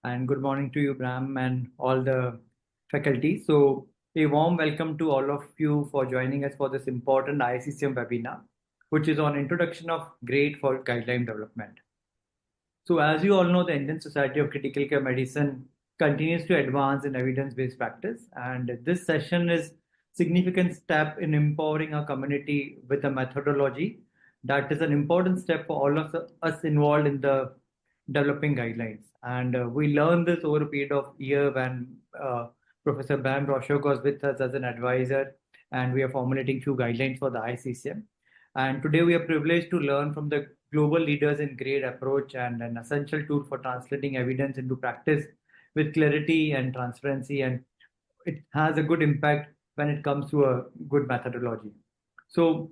and good morning to you, Bram, and all the faculty. So, a warm welcome to all of you for joining us for this important ISCCM webinar, which is on introduction of grade for guideline development. So, as you all know, the Indian Society of Critical Care Medicine continues to advance in evidence-based practice, and this session is significant step in empowering our community with a methodology that is an important step for all of us involved in the developing guidelines. And we learned this over a period of year when Professor Bram Roshok was with us as an advisor, and we are formulating few guidelines for the ICCM. And today we are privileged to learn from the global leaders in grade approach and an essential tool for translating evidence into practice with clarity and transparency. And it has a good impact when it comes to a good methodology. So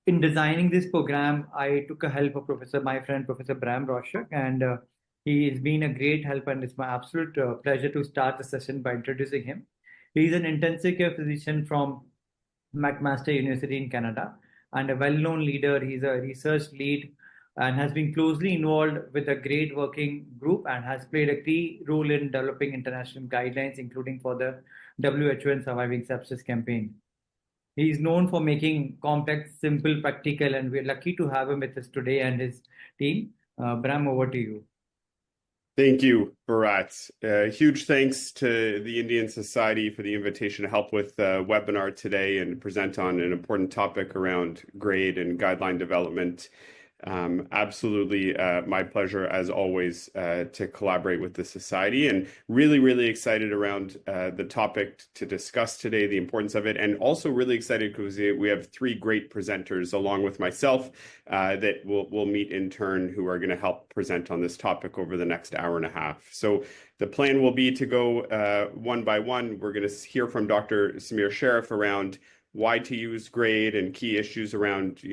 in designing this program, I took a help of my friend, Professor Bram Roshak, and he has been a great help, and it's my absolute pleasure to start the session by introducing him. He is an intensive care physician from McMaster University in Canada and a well-known leader. He's a research lead and has been closely involved with a great working group and has played a key role in developing international guidelines, including for the WHO and Surviving Sepsis campaign. He is known for making complex, simple, practical, and we're lucky to have him with us today and his team. Bram, over to you. Thank you, Bharat. Huge thanks to the Indian Society for the invitation to help with the webinar today and present on an important topic around grade and guideline development. Absolutely my pleasure, as always, to collaborate with the Society, and really excited around the topic to discuss today, the importance of it, and also really excited because we have three great presenters along with myself that will meet in turn, who are going to help present on this topic over the next hour and a half. So the plan will be to go one by one. We're going to hear from Dr. Samir Sharif around why to use grade and key issues around,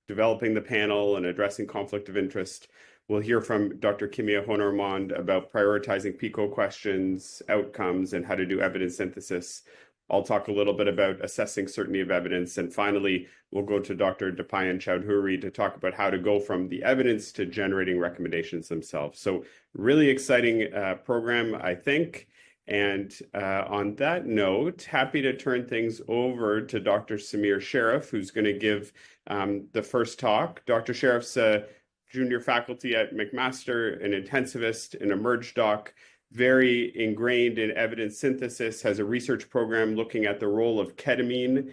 developing the panel and addressing conflict of interest. We'll hear from Dr. Kimia Honormand about prioritizing PICO questions, outcomes, and how to do evidence synthesis. I'll talk a little bit about assessing certainty of evidence. And finally, we'll go to Dr. Dipayan Chowdhury to talk about how to go from the evidence to generating recommendations themselves. So really exciting program, I think. And on that note, happy to turn things over to Dr. Samir Sharif, who's going to give the first talk. Dr. Sharif's a junior faculty at McMaster, an intensivist, an emerge doc, very ingrained in evidence synthesis, has a research program looking at the role of ketamine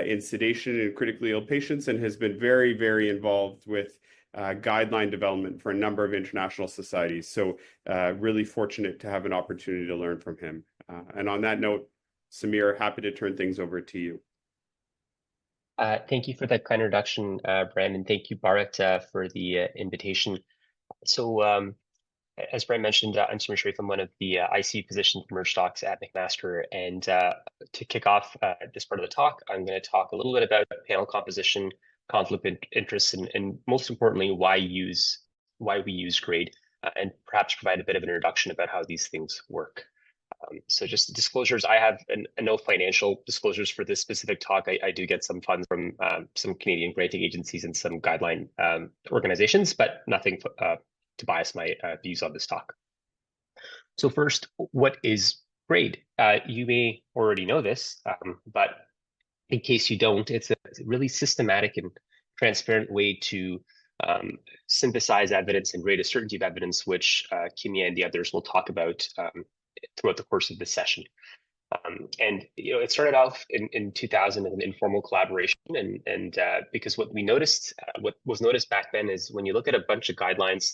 in sedation in critically ill patients, and has been very involved with guideline development for a number of international societies. So really fortunate to have an opportunity to learn from him. And on that note, Samir, happy to turn things over to you. Thank you for that kind introduction, Bram, and thank you, Bharat, for the invitation. So as Bram mentioned, I'm Samir Sharif. I'm one of the ICU physicians emerge docs at McMaster. And to kick off this part of the talk, I'm going to talk a little bit about panel composition, conflict of interest, and most importantly, why we use grade, and perhaps provide a bit of an introduction about how these things work. So just disclosures, I have no financial disclosures for this specific talk. I do get some funds from some Canadian granting agencies and some guideline organizations, but nothing to bias my views on this talk. So first, what is grade? You may already know this, but in case you don't, it's a really systematic and transparent way to synthesize evidence and grade a certainty of evidence, which Kimia and the others will talk about throughout the course of this session. And it started off in 2000 as an informal collaboration, and because what was noticed back then is when you look at a bunch of guidelines,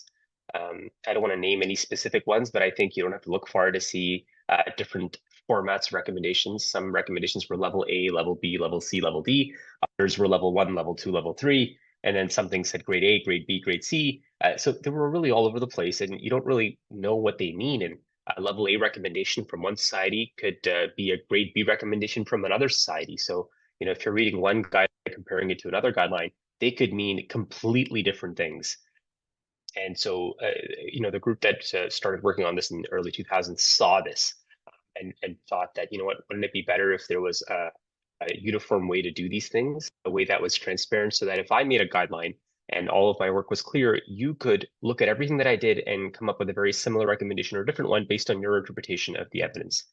I don't want to name any specific ones, but I think you don't have to look far to see different formats of recommendations. Some recommendations were level A, level B, level C, level D. Others were level 1, level 2, level 3. And then something said grade A, grade B, grade C. So they were really all over the place, and you don't really know what they mean. And a level A recommendation from one society could be a grade B recommendation from another society. So, if you're reading one guideline, comparing it to another guideline, they could mean completely different things. And so, the group that started working on this in the early 2000s saw this and thought that, wouldn't it be better if there was a uniform way to do these things, a way that was transparent, so that if I made a guideline, and all of my work was clear, you could look at everything that I did and come up with a very similar recommendation or a different one based on your interpretation of the evidence.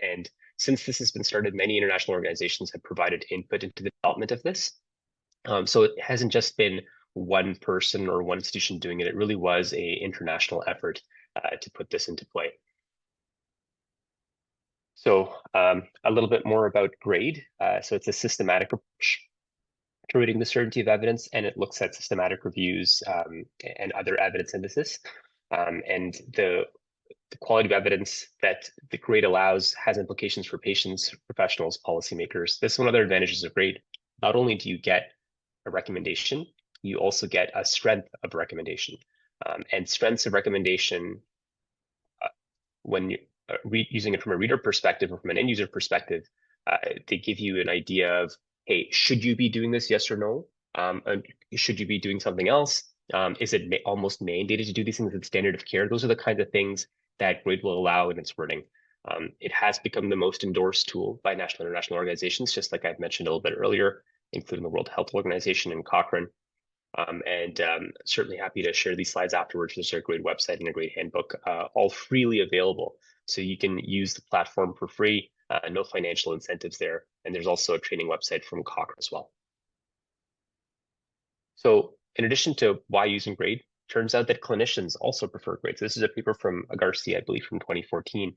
And since this has been started, many international organizations have provided input into the development of this. So it hasn't just been one person or one institution doing it. It really was an international effort to put this into play. So a little bit more about GRADE. So it's a systematic approach to rating the certainty of evidence, and it looks at systematic reviews and other evidence synthesis. And the quality of evidence that the GRADE allows has implications for patients, professionals, policymakers. This is one of the advantages of GRADE. Not only do you get a recommendation, you also get a strength of recommendation. And strengths of recommendation, when you using it from a reader perspective or from an end user perspective, they give you an idea of, hey, should you be doing this, yes or no? And should you be doing something else? Is it almost mandated to do these things as standard of care? Those are the kinds of things that GRADE will allow in its wording. It has become the most endorsed tool by national and international organizations, just like I've mentioned a little bit earlier, including the World Health Organization and Cochrane. Certainly happy to share these slides afterwards. There's a GRADE website and a GRADE handbook, all freely available. So you can use the platform for free, no financial incentives there. And there's also a training website from Cochrane as well. So in addition to why using GRADE, turns out that clinicians also prefer GRADE. So this is a paper from Agarsi, I believe, from 2014.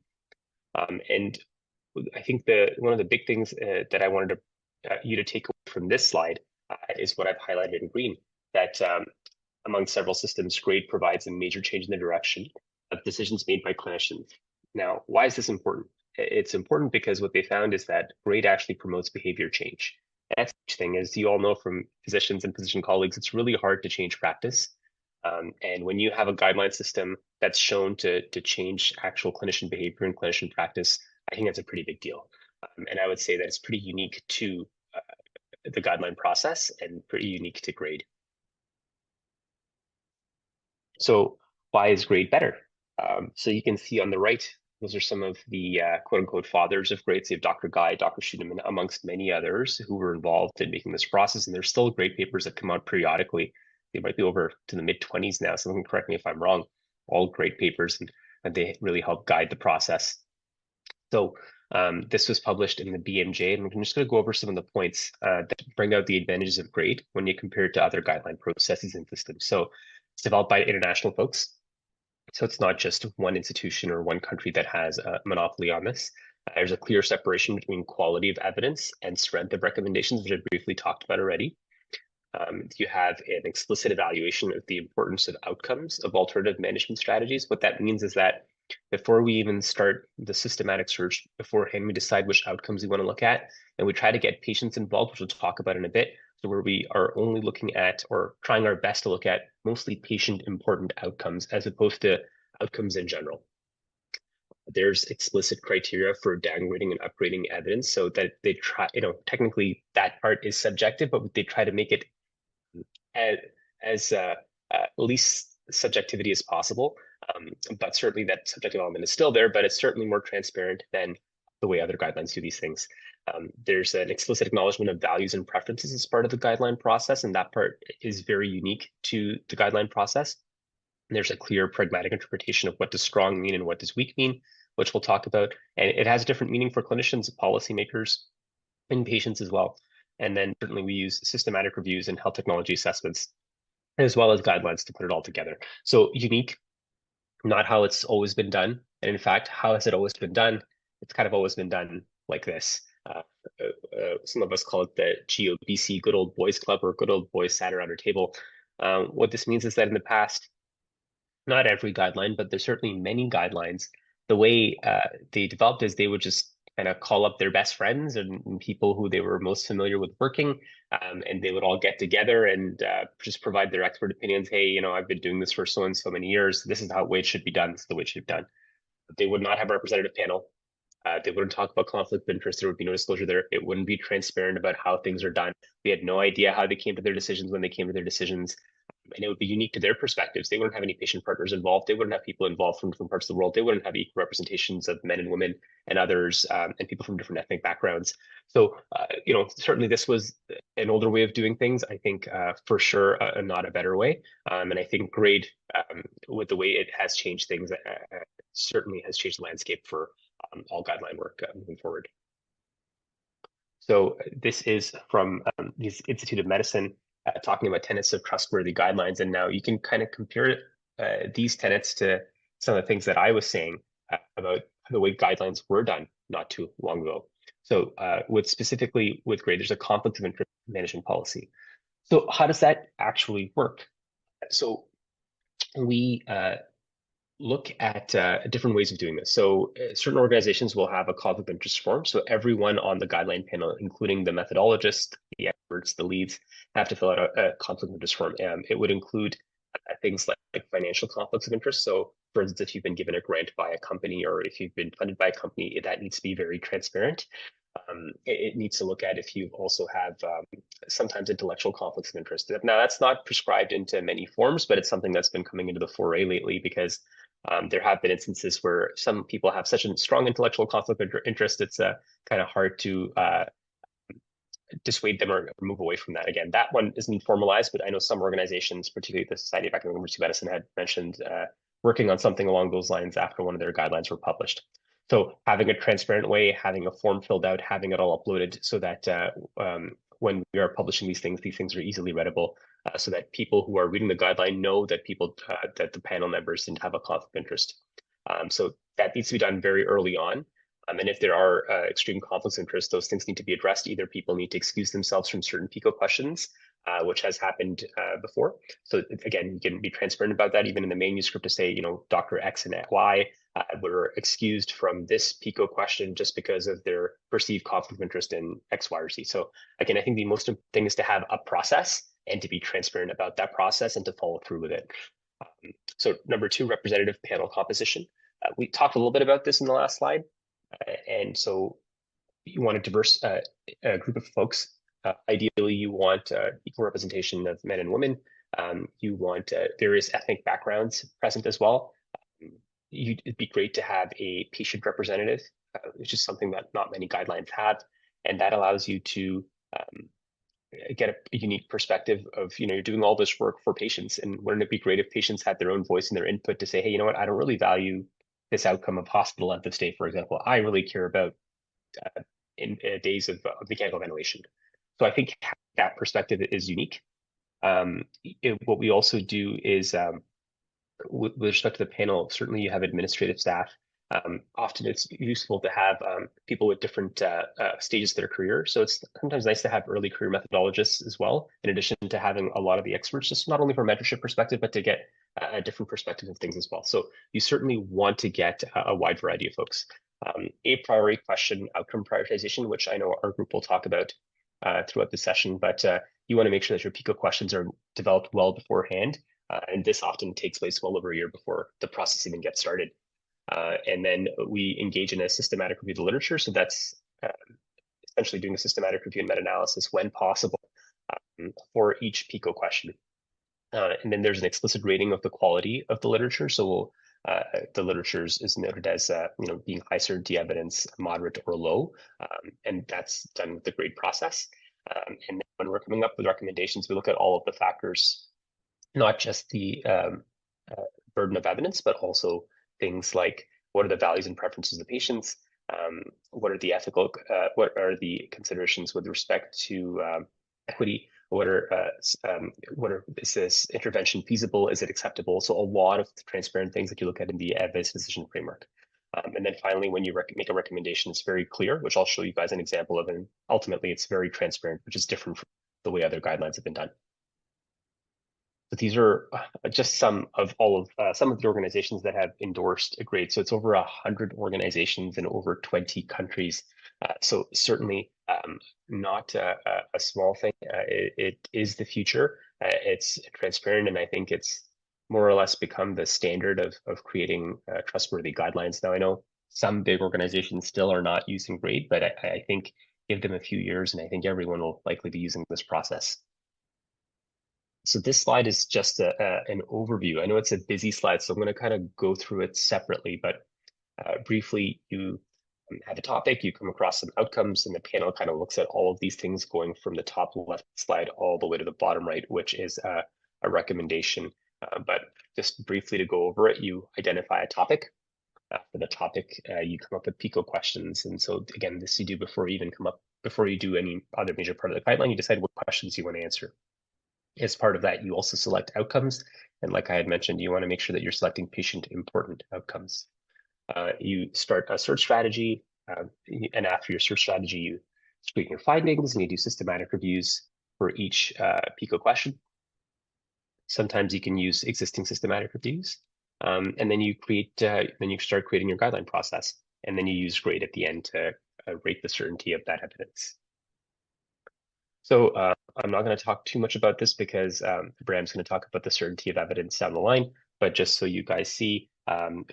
And I think one of the big things that I wanted you to take away from this slide is what I've highlighted in green, that among several systems, GRADE provides a major change in the direction of decisions made by clinicians. Now, why is this important? It's important because what they found is that GRADE actually promotes behavior change. And that's the thing, as you all know from physicians and physician colleagues, it's really hard to change practice. And when you have a guideline system that's shown to change actual clinician behavior and clinician practice, I think that's a pretty big deal. And I would say that it's pretty unique to the guideline process and pretty unique to GRADE. So why is GRADE better? So you can see on the right, those are some of the quote unquote fathers of GRADE. So you have Dr. Guy, Dr. Schuneman, amongst many others who were involved in making this process. And there's still GRADE papers that come out periodically. They might be over to the mid-20s now. Someone can correct me if I'm wrong. All GRADE papers, and they really help guide the process. So this was published in the BMJ, and I'm just going to go over some of the points that bring out the advantages of GRADE when you compare it to other guideline processes and systems. So it's developed by international folks. So it's not just one institution or one country that has a monopoly on this. There's a clear separation between quality of evidence and strength of recommendations, which I briefly talked about already. You have an explicit evaluation of the importance of outcomes of alternative management strategies. What that means is that before we even start the systematic search, beforehand, we decide which outcomes we want to look at, and we try to get patients involved, which we'll talk about in a bit. So where we are only looking at or trying our best to look at mostly patient important outcomes as opposed to outcomes in general. There's explicit criteria for downgrading and upgrading evidence so that they try, technically that part is subjective, but they try to make it as least subjectivity as possible. But certainly that subjective element is still there, but it's certainly more transparent than the way other guidelines do these things. There's an explicit acknowledgement of values and preferences as part of the guideline process, and that part is very unique to the guideline process. And there's a clear pragmatic interpretation of what does strong mean and what does weak mean, which we'll talk about. And it has a different meaning for clinicians, policymakers, and patients as well. And then certainly we use systematic reviews and health technology assessments, as well as guidelines to put it all together. So unique, not how it's always been done. And in fact, how has it always been done? It's kind of always been done like this. Some of us call it the GOBC, Good Old Boys Club, or Good Old Boys Sat Around a Table. What this means is that in the past, not every guideline, but there's certainly many guidelines, the way they developed is they would just kind of call up their best friends and people who they were most familiar with working, and they would all get together and just provide their expert opinions. Hey, I've been doing this for so and so many years. This is how it should be done. This is the way it should be done. They would not have a representative panel. They wouldn't talk about conflict of interest. There would be no disclosure there. It wouldn't be transparent about how things are done. We had no idea how they came to their decisions when they came to their decisions. and it would be unique to their perspectives. They wouldn't have any patient partners involved. They wouldn't have people involved from different parts of the world. They wouldn't have equal representations of men and women and others, and people from different ethnic backgrounds. So, certainly this was an older way of doing things. I think for sure not a better way. And I think GRADE, with the way it has changed things, certainly has changed the landscape for all guideline work moving forward. So this is from the Institute of Medicine, talking about tenets of trustworthy guidelines. And now you can kind of compare these tenets to some of the things that I was saying about the way guidelines were done not too long ago. So specifically with GRADE, there's a conflict of interest management policy. So how does that actually work? So we look at different ways of doing this. So certain organizations will have a conflict of interest form. So everyone on the guideline panel, including the methodologists, the experts, the leads, have to fill out a conflict of interest form. It would include things like financial conflicts of interest. So for instance, if you've been given a grant by a company or if you've been funded by a company, that needs to be very transparent. It needs to look at if you also have sometimes intellectual conflicts of interest. Now, that's not prescribed into many forms, but it's something that's been coming into the foray lately because there have been instances where some people have such a strong intellectual conflict of interest, it's kind of hard to dissuade them or move away from that. Again, that one isn't formalized, but I know some organizations, particularly the Society of Academic Emergency Medicine, had mentioned working on something along those lines after one of their guidelines were published. So having a transparent way, having a form filled out, having it all uploaded so that when we are publishing these things are easily readable, so that people who are reading the guideline know that that the panel members didn't have a conflict of interest. So that needs to be done very early on. And if there are extreme conflicts of interest, those things need to be addressed. Either people need to excuse themselves from certain PICO questions, which has happened before. So again, you can be transparent about that, even in the manuscript, to say, Dr. X and Y were excused from this PICO question just because of their perceived conflict of interest in X, Y, or Z. So again, I think the most important thing is to have a process and to be transparent about that process and to follow through with it. So number 2, representative panel composition. We talked a little bit about this in the last slide. And so you want a diverse group of folks. Ideally, you want equal representation of men and women. You want various ethnic backgrounds present as well. It'd be great to have a patient representative, which is something that not many guidelines have. And that allows you to get a unique perspective of, you're doing all this work for patients. And wouldn't it be great if patients had their own voice and their input to say, hey, you know what, I don't really value this outcome of hospital length of stay, for example. I really care about in days of mechanical ventilation. So I think that perspective is unique. What we also do is, with respect to the panel, certainly you have administrative staff. Often it's useful to have people with different stages of their career. So it's sometimes nice to have early career methodologists as well, in addition to having a lot of the experts, just not only from a mentorship perspective, but to get a different perspective of things as well. So you certainly want to get a wide variety of folks. A priori question, outcome prioritization, which I know our group will talk about throughout the session, but you want to make sure that your PICO questions are developed well beforehand. And this often takes place well over a year before the process even gets started. And then we engage in a systematic review of the literature. So that's essentially doing a systematic review and meta-analysis when possible for each PICO question. And then there's an explicit rating of the quality of the literature. So the literature is noted as being high certainty evidence, moderate or low, and that's done with the grade process. And then when we're coming up with recommendations, we look at all of the factors, not just the burden of evidence, but also things like what are the values and preferences of the patients, what are the ethical, what are the considerations with respect to equity, is this intervention feasible, is it acceptable? So a lot of transparent things that you look at in the evidence decision framework. And then finally, when you make a recommendation, it's very clear, which I'll show you guys an example of, and ultimately it's very transparent, which is different from the way other guidelines have been done. But these are just some of the organizations that have endorsed a grade. So it's over 100 organizations in over 20 countries. So certainly not a small thing. It is the future. It's transparent, and I think it's more or less become the standard of creating trustworthy guidelines. Now, I know some big organizations still are not using grade, but I think give them a few years, and I think everyone will likely be using this process. So this slide is just an overview. I know it's a busy slide, so I'm going to kind of go through it separately, but briefly, you have a topic, you come across some outcomes, and the panel kind of looks at all of these things going from the top left slide all the way to the bottom right, which is a recommendation. But just briefly to go over it, you identify a topic. For the topic, you come up with PICO questions. And so again, this you do before you do any other major part of the guideline, you decide what questions you want to answer. As part of that, you also select outcomes. And like I had mentioned, you want to make sure that you're selecting patient important outcomes. You start a search strategy, and after your search strategy, you screen your findings and you do systematic reviews for each PICO question. Sometimes you can use existing systematic reviews, and then you start creating your guideline process, and then you use grade at the end to rate the certainty of that evidence. So I'm not going to talk too much about this because Bram's going to talk about the certainty of evidence down the line, but just so you guys see,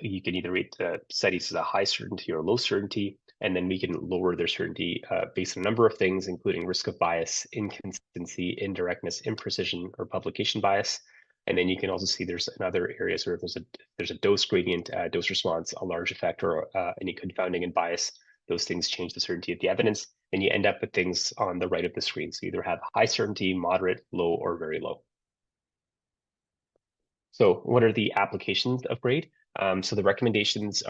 you can either rate the studies as a high certainty or low certainty, and then we can lower their certainty based on a number of things, including risk of bias, inconsistency, indirectness, imprecision, or publication bias. And then you can also see there's in other areas where there's a dose gradient, dose response, a large effect, or any confounding and bias. Those things change the certainty of the evidence, and you end up with things on the right of the screen. So you either have high certainty, moderate, low, or very low. So what are the applications of grade? So the recommendations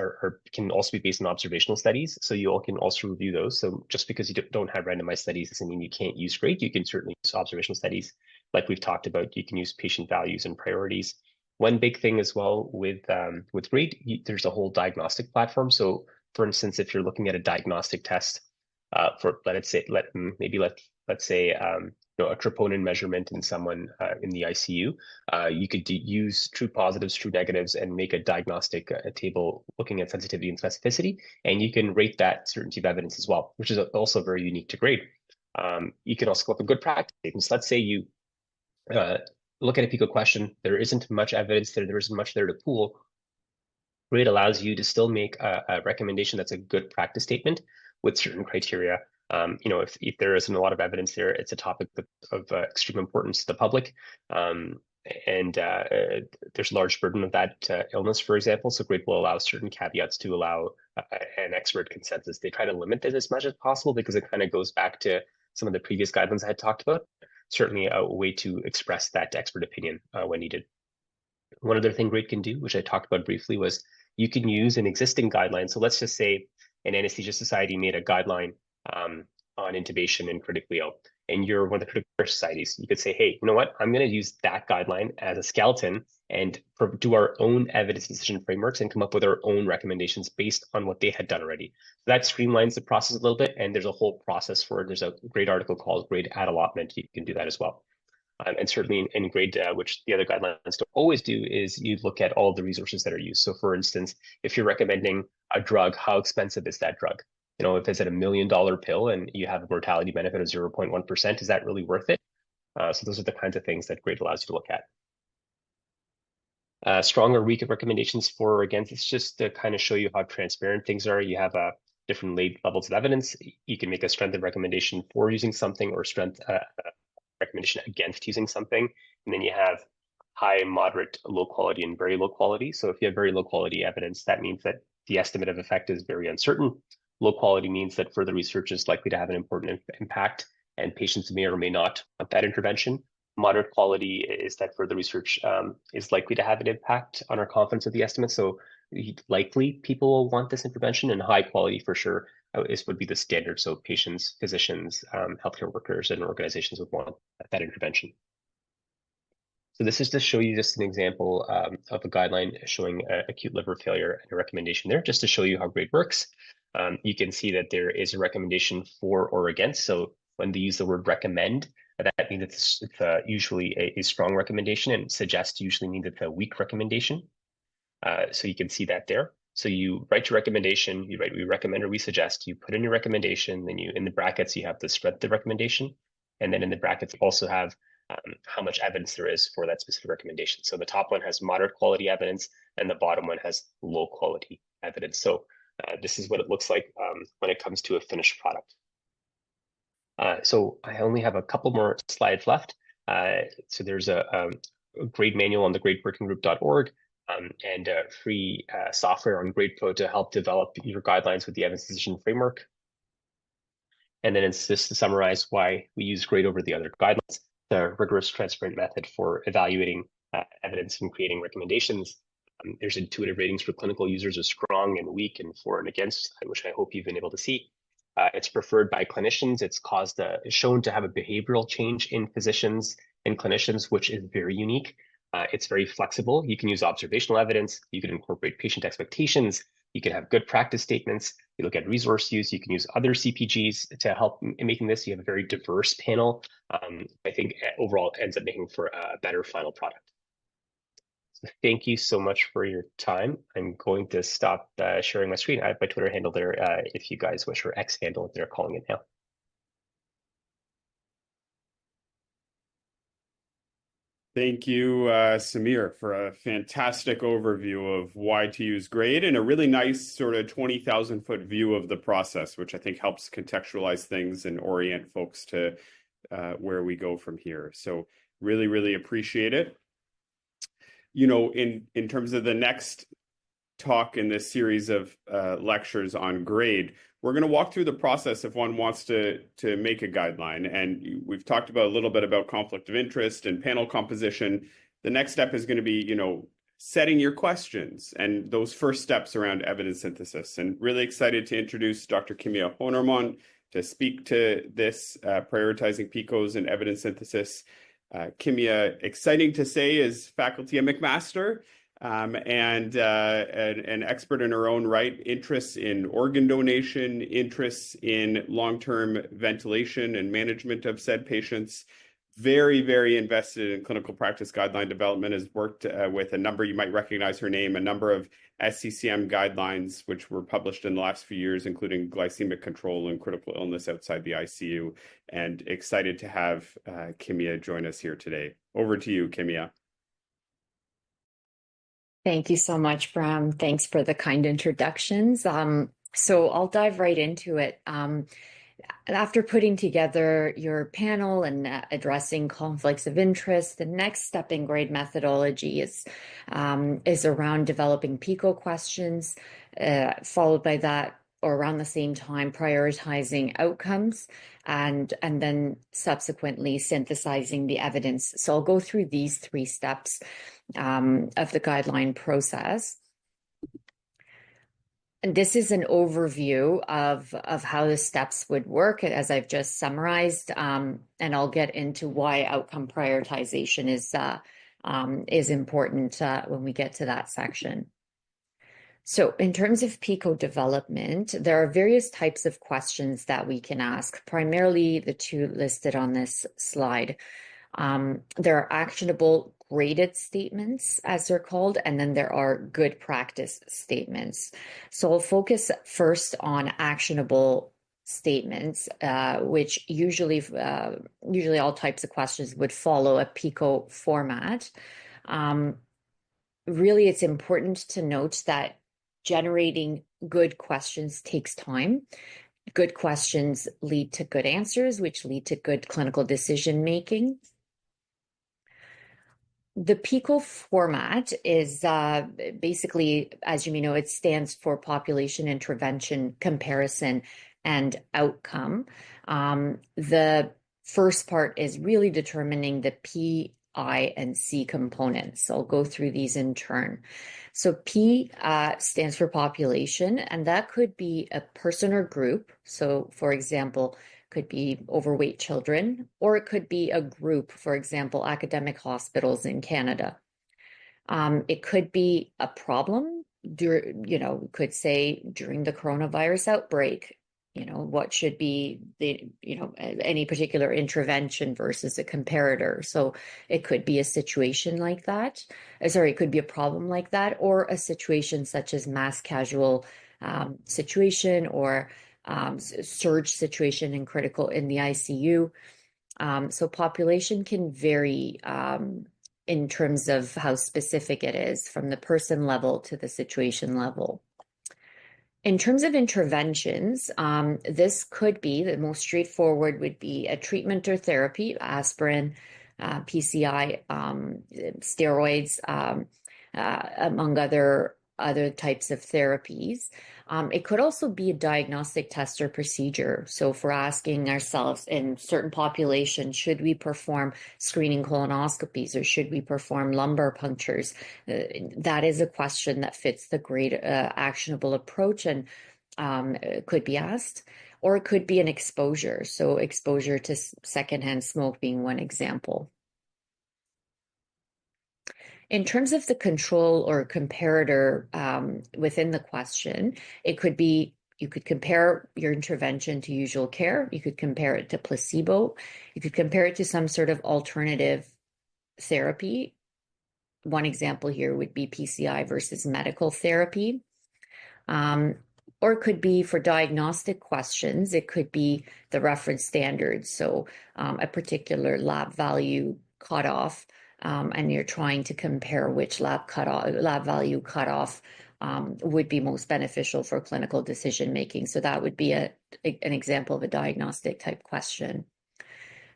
can also be based on observational studies. So you all can also review those. So just because you don't have randomized studies doesn't mean you can't use grade. You can certainly use observational studies. Like we've talked about, you can use patient values and priorities. One big thing as well with grade, there's a whole diagnostic platform. So for instance, if you're looking at a diagnostic test for let's say a troponin measurement in someone in the ICU, you could use true positives, true negatives, and make a diagnostic table looking at sensitivity and specificity, and you can rate that certainty of evidence as well, which is also very unique to grade. You can also come up with good practice statements. Let's say you look at a PICO question, there isn't much evidence there isn't much there to pool. Grade allows you to still make a recommendation that's a good practice statement with certain criteria. If there isn't a lot of evidence there, it's a topic of extreme importance to the public. And there's a large burden of that illness, for example. So grade will allow certain caveats to allow an expert consensus. They try to limit it as much as possible because it kind of goes back to some of the previous guidelines I had talked about. Certainly a way to express that expert opinion when needed. One other thing grade can do, which I talked about briefly, was you can use an existing guideline. So let's just say an anesthesia society made a guideline on intubation in critically ill, and you're one of the critical care societies. You could say, hey, you know what? I'm going to use that guideline as a skeleton and do our own evidence decision frameworks and come up with our own recommendations based on what they had done already. So that streamlines the process a little bit, and there's a whole process for it. There's a great article called Grade at Allotment. You can do that as well. And certainly in grade, which the other guidelines don't always do, is you look at all the resources that are used. So for instance, if you're recommending a drug, how expensive is that drug? If it's at $1 million pill and you have a mortality benefit of 0.1%, is that really worth it? So those are the kinds of things that grade allows you to look at. Strong or weak recommendations for or against, it's just to kind of show you how transparent things are. You have different levels of evidence. You can make a strengthened recommendation for using something or strength recommendation against using something. And then you have high, moderate, low quality, and very low quality. So if you have very low quality evidence, that means that the estimate of effect is very uncertain. Low quality means that further research is likely to have an important impact, and patients may or may not want that intervention. Moderate quality is that further research is likely to have an impact on our confidence of the estimate. So likely people will want this intervention, and high quality for sure would be the standard. So patients, physicians, healthcare workers, and organizations would want that intervention. So this is to show you just an example of a guideline showing acute liver failure and a recommendation there, just to show you how grade works. You can see that there is a recommendation for or against. So when they use the word recommend, that means it's usually a strong recommendation, and suggest usually means it's a weak recommendation. So you can see that there. So you write your recommendation, you write we recommend or we suggest, you put in your recommendation, then in the brackets, you have the strength of the recommendation. And then in the brackets, you also have how much evidence there is for that specific recommendation. So the top one has moderate quality evidence, and the bottom one has low quality evidence. So this is what it looks like when it comes to a finished product. So I only have a couple more slides left. So there's a grade manual on the gradeworkinggroup.org and free software on GradePro to help develop your guidelines with the evidence decision framework. And then it's just to summarize why we use grade over the other guidelines, the rigorous, transparent method for evaluating evidence and creating recommendations. There's intuitive ratings for clinical users of strong and weak and for and against, which I hope you've been able to see. It's preferred by clinicians. It's shown to have a behavioral change in physicians and clinicians, which is very unique. It's very flexible. You can use observational evidence. You can incorporate patient expectations. You can have good practice statements. You look at resource use. You can use other CPGs to help in making this. You have a very diverse panel. I think overall it ends up making for a better final product. So thank you so much for your time. I'm going to stop sharing my screen. I have my Twitter handle there if you guys wish, or X handle if they're calling it now. Thank you, Samir, for a fantastic overview of why to use grade and a really nice sort of 20,000-foot view of the process, which I think helps contextualize things and orient folks to where we go from here. So really, really appreciate it. You know, in terms of the next talk in this series of lectures on grade, we're going to walk through the process if one wants to make a guideline. And we've talked about a little bit about conflict of interest and panel composition. The next step is going to be, you know, setting your questions and those first steps around evidence synthesis. And really excited to introduce Dr. Kimia Honorman to speak to this, prioritizing PICOs and evidence synthesis. Kimia, exciting to say, is faculty at McMaster. And an expert in her own right, interests in organ donation, interests in long-term ventilation and management of said patients. Very, very invested in clinical practice guideline development, has worked with a number, you might recognize her name, a number of ISCCM guidelines, which were published in the last few years, including glycemic control and critical illness outside the ICU. And excited to have Kimia join us here today. Over to you, Kimia. Thank you so much, Bram. Thanks for the kind introductions. So I'll dive right into it. After putting together your panel and addressing conflicts of interest, the next step in grade methodology is around developing PICO questions, followed by that, or around the same time, prioritizing outcomes, and then subsequently synthesizing the evidence. So I'll go through these three steps of the guideline process. And this is an overview of how the steps would work, as I've just summarized, and I'll get into why outcome prioritization is important when we get to that section. So in terms of PICO development, there are various types of questions that we can ask, primarily the two listed on this slide. There are actionable graded statements, as they're called, and then there are good practice statements. So I'll focus first on actionable statements, which usually all types of questions would follow a PICO format. Really, it's important to note that generating good questions takes time. Good questions lead to good answers, which lead to good clinical decision making. The PICO format is basically, as you may know, it stands for Population Intervention Comparison and Outcome. The first part is really determining the P, I, and C components. So I'll go through these in turn. So P stands for population, and that could be a person or group. So for example, could be overweight children, or it could be a group, for example, academic hospitals in Canada. It could be a problem, could say during the coronavirus outbreak, what should be the, any particular intervention versus a comparator. So it could be a situation like that. It could be a problem like that, or a situation such as mass casual situation, or surge situation in the ICU. So population can vary in terms of how specific it is, from the person level to the situation level. In terms of interventions, this could be, the most straightforward would be a treatment or therapy, aspirin, PCI, steroids, among other types of therapies. It could also be a diagnostic test or procedure. So if we're asking ourselves in certain populations, should we perform screening colonoscopies or should we perform lumbar punctures? That is a question that fits the grade actionable approach and could be asked. Or it could be an exposure. So exposure to secondhand smoke being one example. In terms of the control or comparator within the question, it could be you could compare your intervention to usual care. You could compare it to placebo. You could compare it to some sort of alternative therapy. One example here would be PCI versus medical therapy. Or it could be for diagnostic questions, it could be the reference standards. So a particular lab value cutoff, and you're trying to compare which lab value cutoff would be most beneficial for clinical decision making. So that would be an example of a diagnostic type question.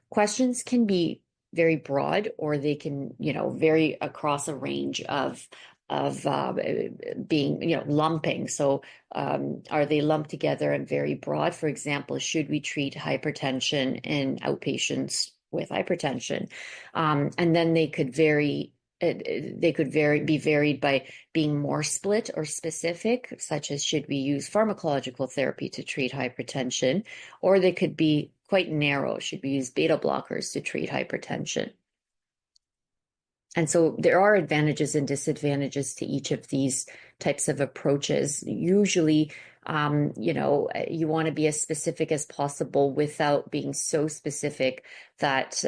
Questions can be very broad, or they can, vary across a range of being, lumping. So are they lumped together and very broad? For example, should we treat hypertension in outpatients with hypertension? And then they could vary. Be varied by being more split or specific, such as should we use pharmacological therapy to treat hypertension, or they could be quite narrow. Should we use beta blockers to treat hypertension? And so there are advantages and disadvantages to each of these types of approaches. Usually, you want to be as specific as possible without being so specific that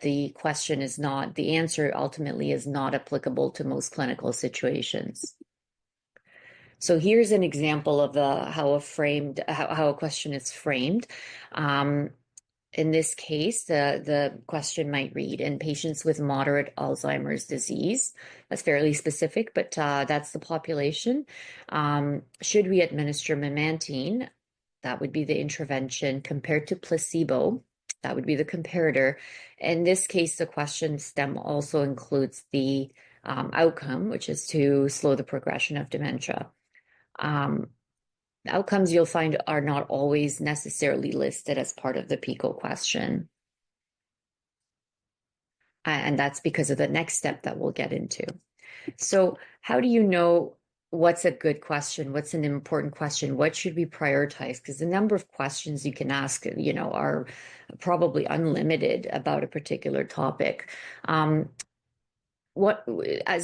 the question is not, the answer ultimately is not applicable to most clinical situations. So here's an example of how a question is framed. In this case, the question might read, in patients with moderate Alzheimer's disease, that's fairly specific, but that's the population. Should we administer memantine? That would be the intervention, compared to placebo. That would be the comparator. In this case, the question stem also includes the outcome, which is to slow the progression of dementia. Outcomes you'll find are not always necessarily listed as part of the PICO question. And that's because of the next step that we'll get into. So how do you know what's a good question? What's an important question? What should we prioritize? Because the number of questions you can ask, are probably unlimited about a particular topic. As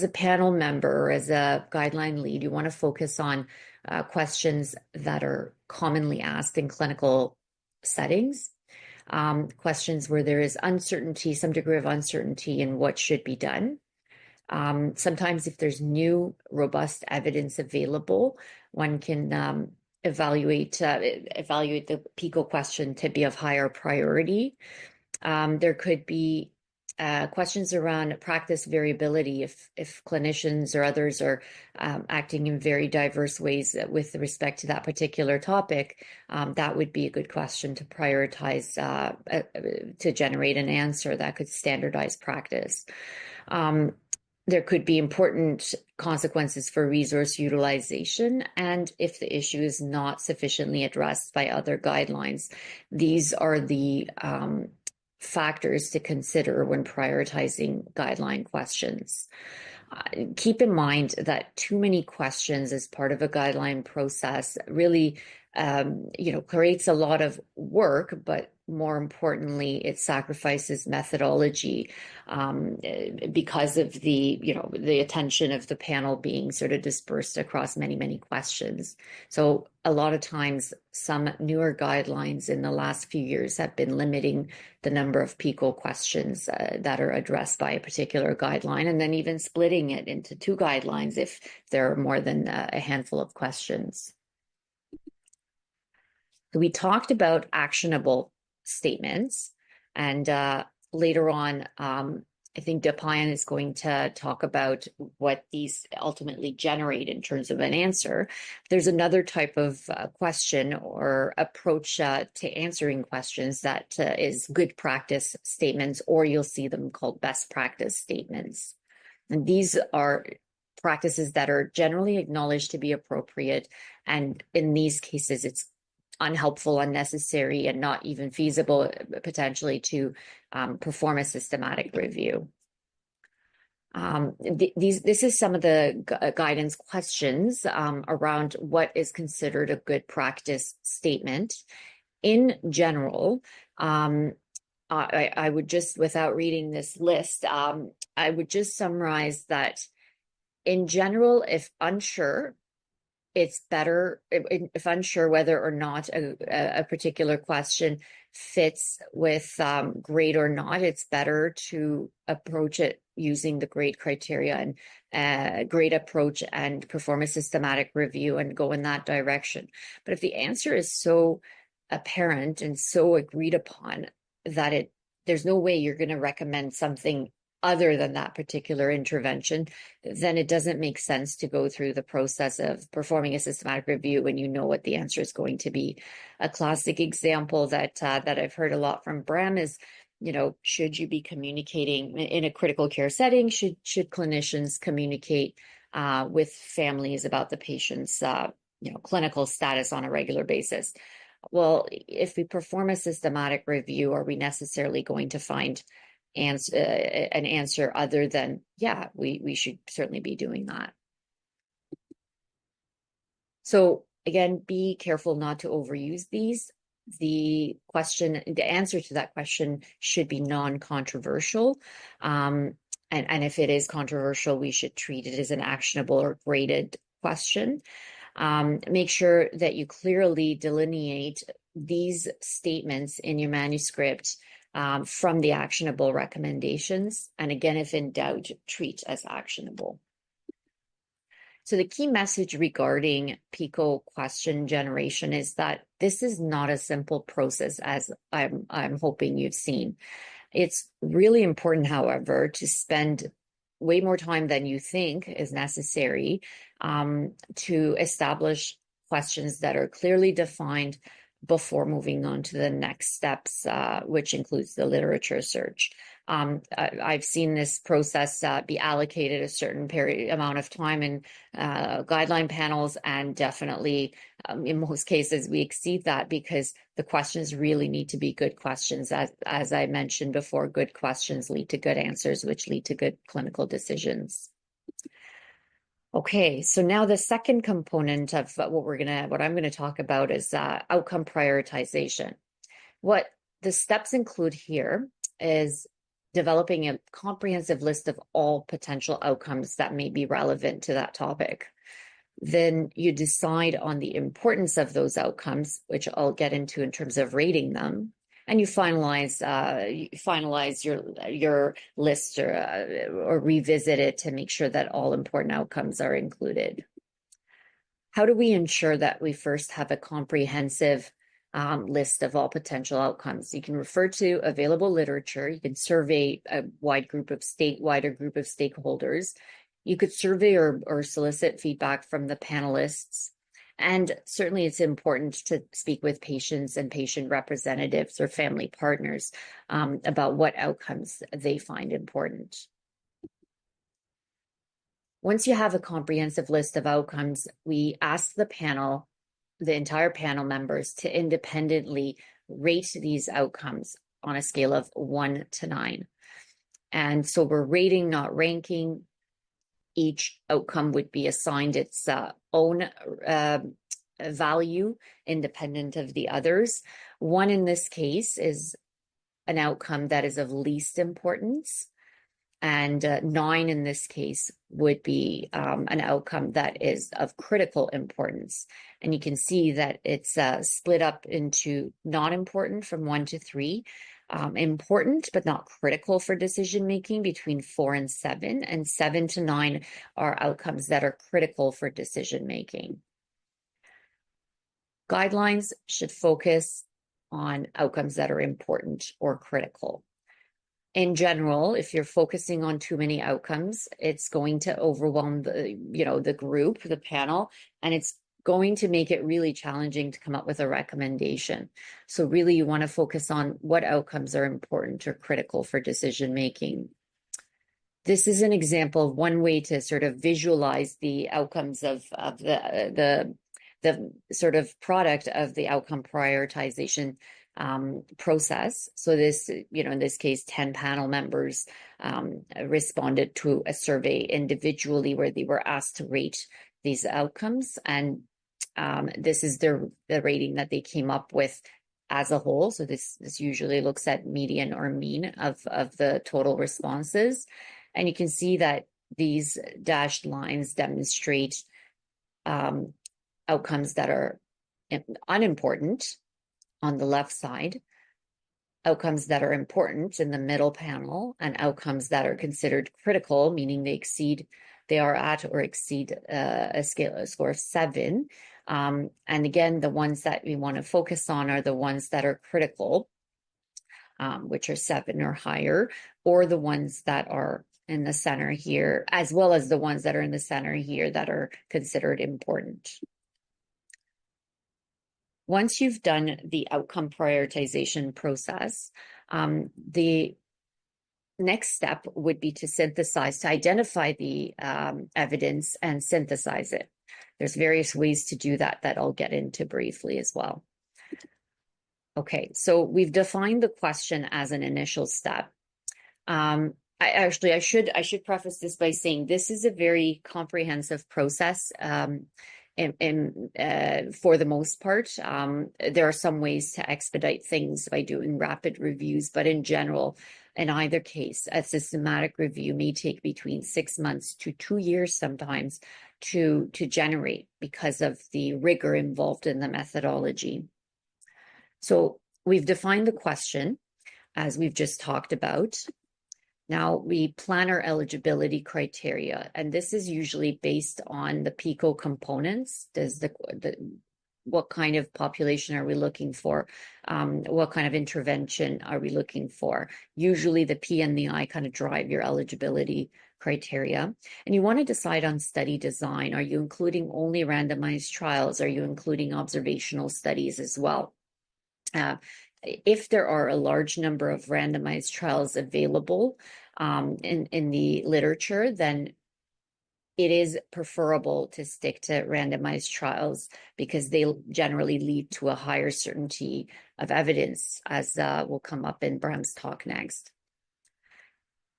a panel member or as a guideline lead, you want to focus on questions that are commonly asked in clinical settings, questions where there is uncertainty, some degree of uncertainty in what should be done. Sometimes if there's new, robust evidence available, one can evaluate the PICO question to be of higher priority. There could be questions around practice variability. If clinicians or others are acting in very diverse ways with respect to that particular topic, that would be a good question to prioritize to generate an answer that could standardize practice. There could be important consequences for resource utilization, and if the issue is not sufficiently addressed by other guidelines, these are the factors to consider when prioritizing guideline questions. Keep in mind that too many questions as part of a guideline process really creates a lot of work, but more importantly, it sacrifices methodology because of the attention of the panel being sort of dispersed across many, many questions. So a lot of times, some newer guidelines in the last few years have been limiting the number of PICO questions that are addressed by a particular guideline, and then even splitting it into two guidelines if there are more than a handful of questions. So we talked about actionable statements, and later on, I think Depayan is going to talk about what these ultimately generate in terms of an answer. There's another type of question or approach to answering questions that is good practice statements, or you'll see them called best practice statements. And these are practices that are generally acknowledged to be appropriate. And in these cases, it's unhelpful, unnecessary, and not even feasible potentially to perform a systematic review. This is some of the guidance questions around what is considered a good practice statement. In general, I would just, without reading this list, I would just summarize that in general, if unsure, it's better, if unsure whether or not a particular question fits with grade or not, it's better to approach it using the grade criteria and grade approach and perform a systematic review and go in that direction. But if the answer is so apparent and so agreed upon that there's no way you're going to recommend something other than that particular intervention, then it doesn't make sense to go through the process of performing a systematic review when you know what the answer is going to be. A classic example that I've heard a lot from Bram is, should you be communicating in a critical care setting? Should clinicians communicate with families about the patient's clinical status on a regular basis? Well, if we perform a systematic review, are we necessarily going to find an answer other than, yeah, we should certainly be doing that? So again, be careful not to overuse these. The answer to that question should be non-controversial. And if it is controversial, we should treat it as an actionable or graded question. Make sure that you clearly delineate these statements in your manuscript from the actionable recommendations. And again, if in doubt, treat as actionable. So the key message regarding PICO question generation is that this is not a simple process, as I'm hoping you've seen. It's really important, however, to spend way more time than you think is necessary to establish questions that are clearly defined before moving on to the next steps, which includes the literature search. I've seen this process be allocated a certain amount of time in guideline panels, and definitely in most cases we exceed that because the questions really need to be good questions. As I mentioned before, good questions lead to good answers, which lead to good clinical decisions. Okay, so now the second component of what I'm gonna talk about is outcome prioritization. What the steps include here is developing a comprehensive list of all potential outcomes that may be relevant to that topic. Then you decide on the importance of those outcomes, which I'll get into in terms of rating them. And you finalize your list or revisit it to make sure that all important outcomes are included. How do we ensure that we first have a comprehensive list of all potential outcomes? You can refer to available literature. You can survey a wider group of stakeholders. You could survey or solicit feedback from the panelists. And certainly it's important to speak with patients and patient representatives or family partners about what outcomes they find important. Once you have a comprehensive list of outcomes, we ask the entire panel members to independently rate these outcomes on a scale of 1 to 9. And so we're rating, not ranking. Each outcome would be assigned its own value, independent of the others. 1 in this case is an outcome that is of least importance, and 9 in this case would be an outcome that is of critical importance. And you can see that it's split up into not important from 1 to 3, important but not critical for decision making between 4 and 7, and 7 to 9 are outcomes that are critical for decision making. Guidelines should focus on outcomes that are important or critical. in general, if you're focusing on too many outcomes, it's going to overwhelm the group, the panel, and it's going to make it really challenging to come up with a recommendation. So really you want to focus on what outcomes are important or critical for decision making. This is an example of one way to sort of visualize the outcomes of the sort of product of the outcome prioritization process. So this, in this case, 10 panel members responded to a survey individually where they were asked to rate these outcomes. And this is the rating that they came up with as a whole. So this usually looks at median or mean of the total responses. And you can see that these dashed lines demonstrate outcomes that are unimportant on the left side, outcomes that are important in the middle panel, and outcomes that are considered critical, meaning they are at or exceed a score of 7. And again, the ones that we want to focus on are the ones that are critical, which are 7 or higher, or the ones that are in the center here, as well as the ones that are in the center here that are considered important. Once you've done the outcome prioritization process, the next step would be to identify the evidence and synthesize it. There's various ways to do that I'll get into briefly as well. Okay, so we've defined the question as an initial step. I should preface this by saying this is a very comprehensive process. For the most part, there are some ways to expedite things by doing rapid reviews, but in general, in either case, a systematic review may take between 6 months to 2 years sometimes to generate because of the rigor involved in the methodology. So we've defined the question as we've just talked about. Now we plan our eligibility criteria, and this is usually based on the PICO components. What kind of population are we looking for? What kind of intervention are we looking for? Usually the P and the I kind of drive your eligibility criteria. And you want to decide on study design. Are you including only randomized trials? Are you including observational studies as well? If there are a large number of randomized trials available in the literature, then it is preferable to stick to randomized trials because they generally lead to a higher certainty of evidence, as will come up in Bram's talk next.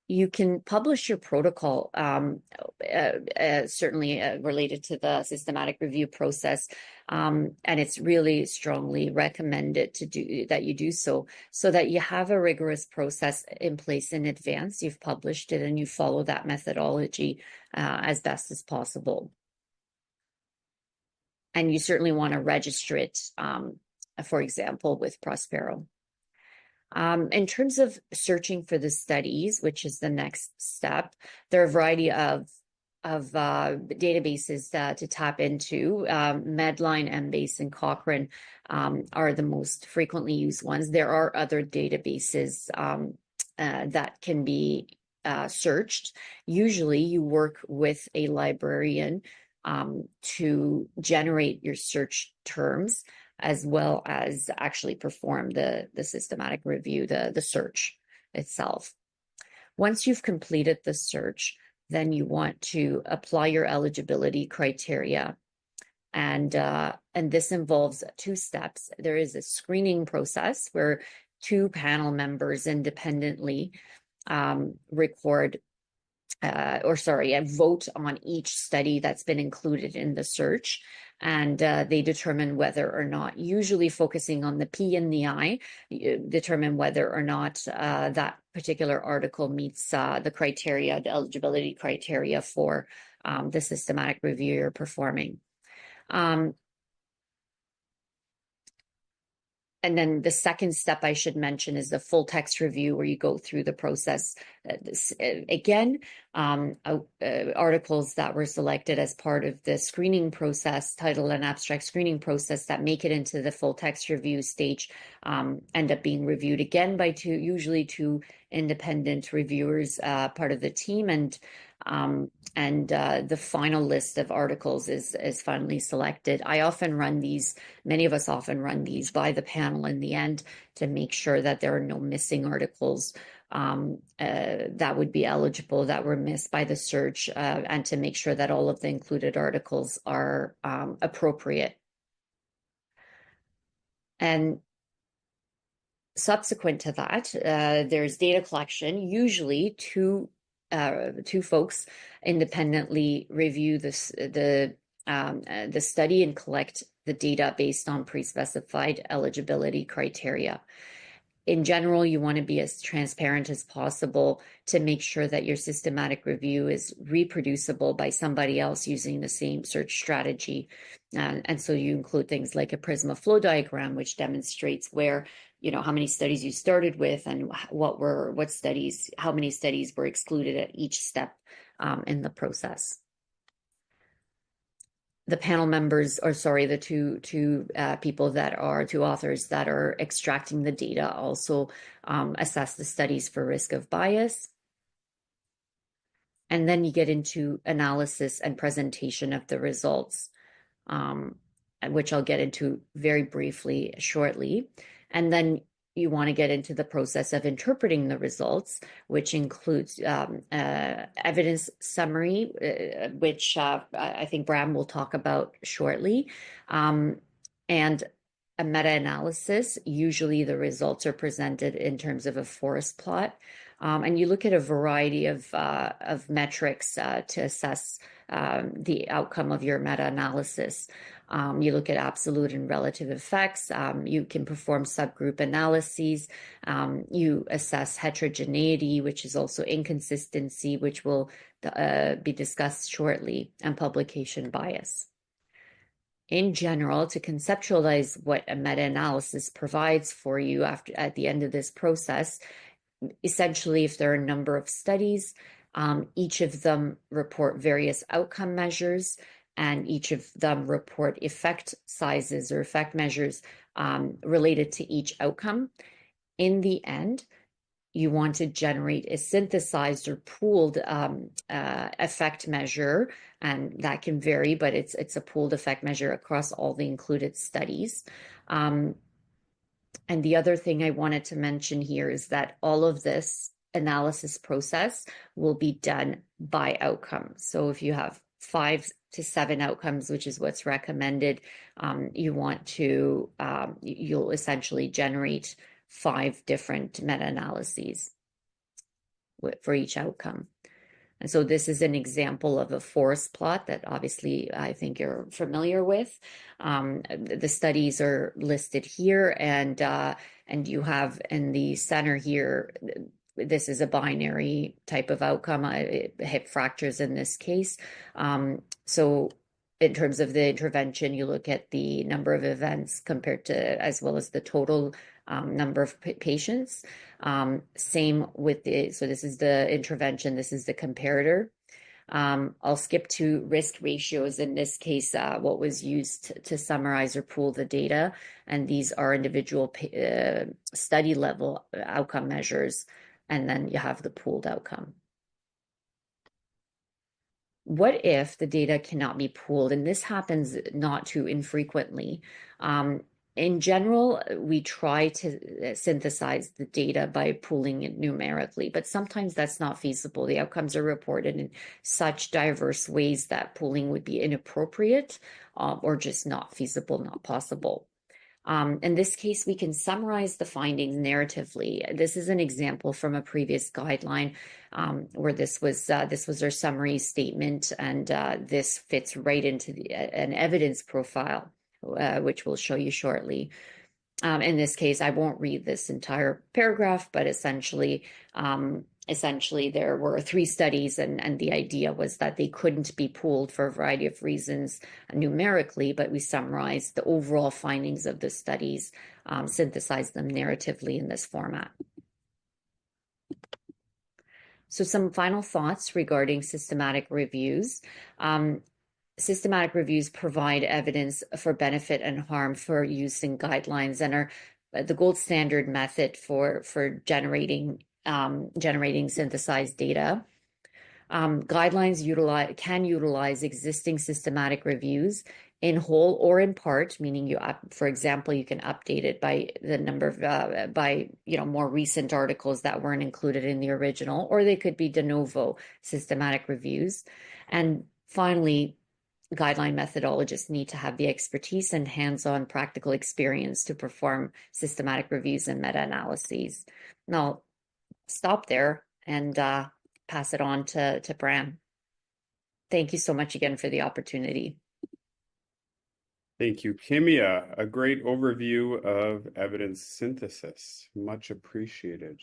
You can publish your protocol, certainly related to the systematic review process, and it's really strongly recommended that you do so that you have a rigorous process in place in advance. You've published it and you follow that methodology as best as possible. And you certainly want to register it, for example, with Prospero. In terms of searching for the studies, which is the next step, there are a variety of databases to tap into. Medline, Embase, and Cochrane are the most frequently used ones. There are other databases that can be searched. Usually you work with a librarian to generate your search terms, as well as actually perform the systematic review, the search itself. Once you've completed the search, then you want to apply your eligibility criteria. And this involves 2 steps. There is a screening process where 2 panel members independently vote on each study that's been included in the search. And they determine whether or not, usually focusing on the P and the I, determine whether or not that particular article meets the criteria, the eligibility criteria for the systematic review you're performing. And then the second step I should mention is the full text review, where you go through the process. Articles that were selected as part of the screening process, title and abstract screening process, that make it into the full text review stage end up being reviewed again by usually two independent reviewers, part of the team, and the final list of articles is finally selected. Many of us often run these by the panel in the end to make sure that there are no missing articles that would be eligible that were missed by the search, and to make sure that all of the included articles are appropriate. And subsequent to that, there's data collection. Usually two folks independently review the study and collect the data based on pre-specified eligibility criteria. In general, you want to be as transparent as possible to make sure that your systematic review is reproducible by somebody else using the same search strategy. And so you include things like a Prisma flow diagram, which demonstrates where, how many studies you started with and how many studies were excluded at each step in the process. The panel members, the two authors that are extracting the data, also assess the studies for risk of bias. And then you get into analysis and presentation of the results, which I'll get into very briefly shortly. And then you want to get into the process of interpreting the results, which includes evidence summary, which I think Bram will talk about shortly, and a meta-analysis. Usually the results are presented in terms of a forest plot, and you look at a variety of metrics to assess the outcome of your meta-analysis. You look at absolute and relative effects. You can perform subgroup analyses. You assess heterogeneity, which is also inconsistency, which will be discussed shortly, and publication bias. In general, to conceptualize what a meta-analysis provides for you at the end of this process, essentially, if there are a number of studies, each of them report various outcome measures, and each of them report effect sizes or effect measures related to each outcome. In the end, you want to generate a synthesized or pooled effect measure, and that can vary, but it's a pooled effect measure across all the included studies. And the other thing I wanted to mention here is that all of this analysis process will be done by outcome. So if you have 5 to 7 outcomes, which is what's recommended, you'll essentially generate 5 different meta-analyses for each outcome. And so this is an example of a forest plot that obviously I think you're familiar with. The studies are listed here, and you have in the center here, this is a binary type of outcome, hip fractures in this case. So in terms of the intervention, you look at the number of events compared to, as well as the total number of patients. Same with so this is the intervention, this is the comparator. I'll skip to risk ratios. In this case, what was used to summarize or pool the data, and these are individual study level outcome measures, and then you have the pooled outcome. What if the data cannot be pooled? And this happens not too infrequently. In general, we try to synthesize the data by pooling it numerically, but sometimes that's not feasible. The outcomes are reported in such diverse ways that pooling would be inappropriate, or just not feasible, not possible. In this case, we can summarize the findings narratively. This is an example from a previous guideline where this was our summary statement, and this fits right into an evidence profile, which we'll show you shortly. In this case, I won't read this entire paragraph, but essentially essentially there were 3 studies, and the idea was that they couldn't be pooled for a variety of reasons numerically, but we summarized the overall findings of the studies, synthesized them narratively in this format. So some final thoughts regarding systematic reviews. Systematic reviews provide evidence for benefit and harm for use in guidelines and are the gold standard method for generating synthesized data. Guidelines can utilize existing systematic reviews in whole or in part, meaning for example, you can update it by the number of more recent articles that weren't included in the original, or they could be de novo systematic reviews. And finally, guideline methodologists need to have the expertise and hands-on practical experience to perform systematic reviews and meta-analyses. Now, I'll stop there and pass it on to Bram. Thank you so much again for the opportunity. Thank you, Kimia. A great overview of evidence synthesis. Much appreciated.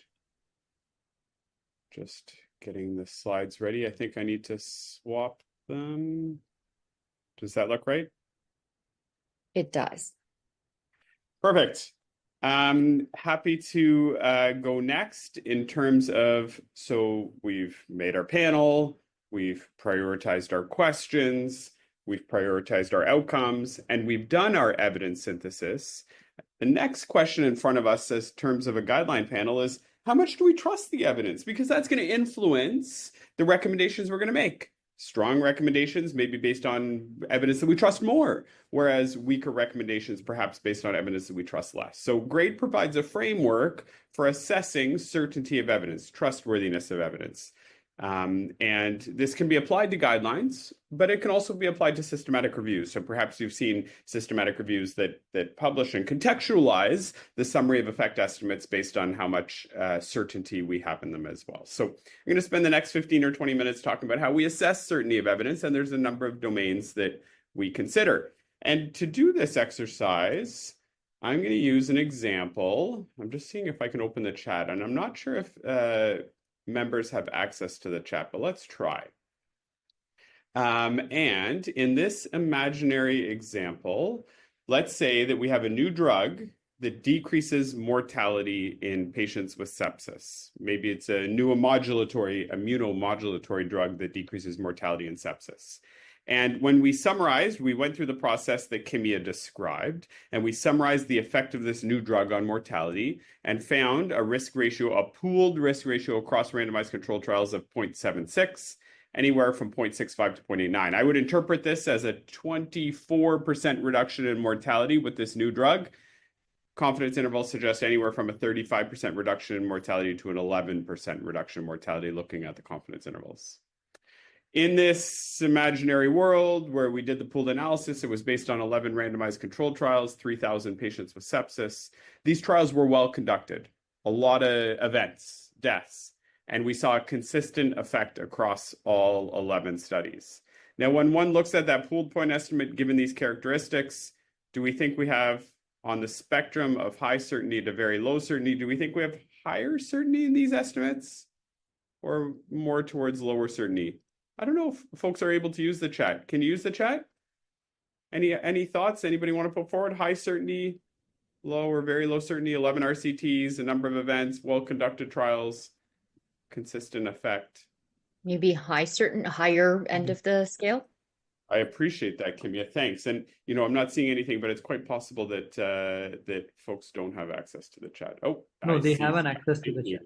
Just getting the slides ready. I think I need to swap them. Does that look right? It does. Perfect. Happy to go next in terms of, so we've made our panel, we've prioritized our questions, we've prioritized our outcomes, and we've done our evidence synthesis. The next question in front of us as terms of a guideline panel is, how much do we trust the evidence? Because that's going to influence the recommendations we're going to make. Strong recommendations may be based on evidence that we trust more, whereas weaker recommendations perhaps based on evidence that we trust less. So GRADE provides a framework for assessing certainty of evidence, trustworthiness of evidence. And this can be applied to guidelines, but it can also be applied to systematic reviews. So perhaps you've seen systematic reviews that publish and contextualize the summary of effect estimates based on how much certainty we have in them as well. So I'm going to spend the next 15 or 20 minutes talking about how we assess certainty of evidence, and there's a number of domains that we consider. And to do this exercise, I'm going to use an example. I'm just seeing if I can open the chat, and I'm not sure if members have access to the chat, but let's try. And in this imaginary example, let's say that we have a new drug that decreases mortality in patients with sepsis. Maybe it's a new immunomodulatory drug that decreases mortality in sepsis. And when we summarized, we went through the process that Kimia described, and we summarized the effect of this new drug on mortality and found a risk ratio, a pooled risk ratio across randomized controlled trials of 0.76, anywhere from 0.65 to 0.89. I would interpret this as a 24% reduction in mortality with this new drug. Confidence intervals suggest anywhere from a 35% reduction in mortality to an 11% reduction in mortality looking at the confidence intervals. In this imaginary world where we did the pooled analysis, it was based on 11 randomized controlled trials, 3,000 patients with sepsis. These trials were well conducted, a lot of events, deaths, and we saw a consistent effect across all 11 studies. Now, when one looks at that pooled point estimate, given these characteristics, do we think we have on the spectrum of high certainty to very low certainty, do we think we have higher certainty in these estimates or more towards lower certainty? I don't know if folks are able to use the chat. Can you use the chat? Any thoughts? Anybody want to put forward? High certainty, low or very low certainty, 11 RCTs, a number of events, well-conducted trials, consistent effect. Maybe higher end of the scale. I appreciate that, Kimia. Thanks. And, you know, I'm not seeing anything, but it's quite possible that that folks don't have access to the chat. Oh, no, they have an access to the chat.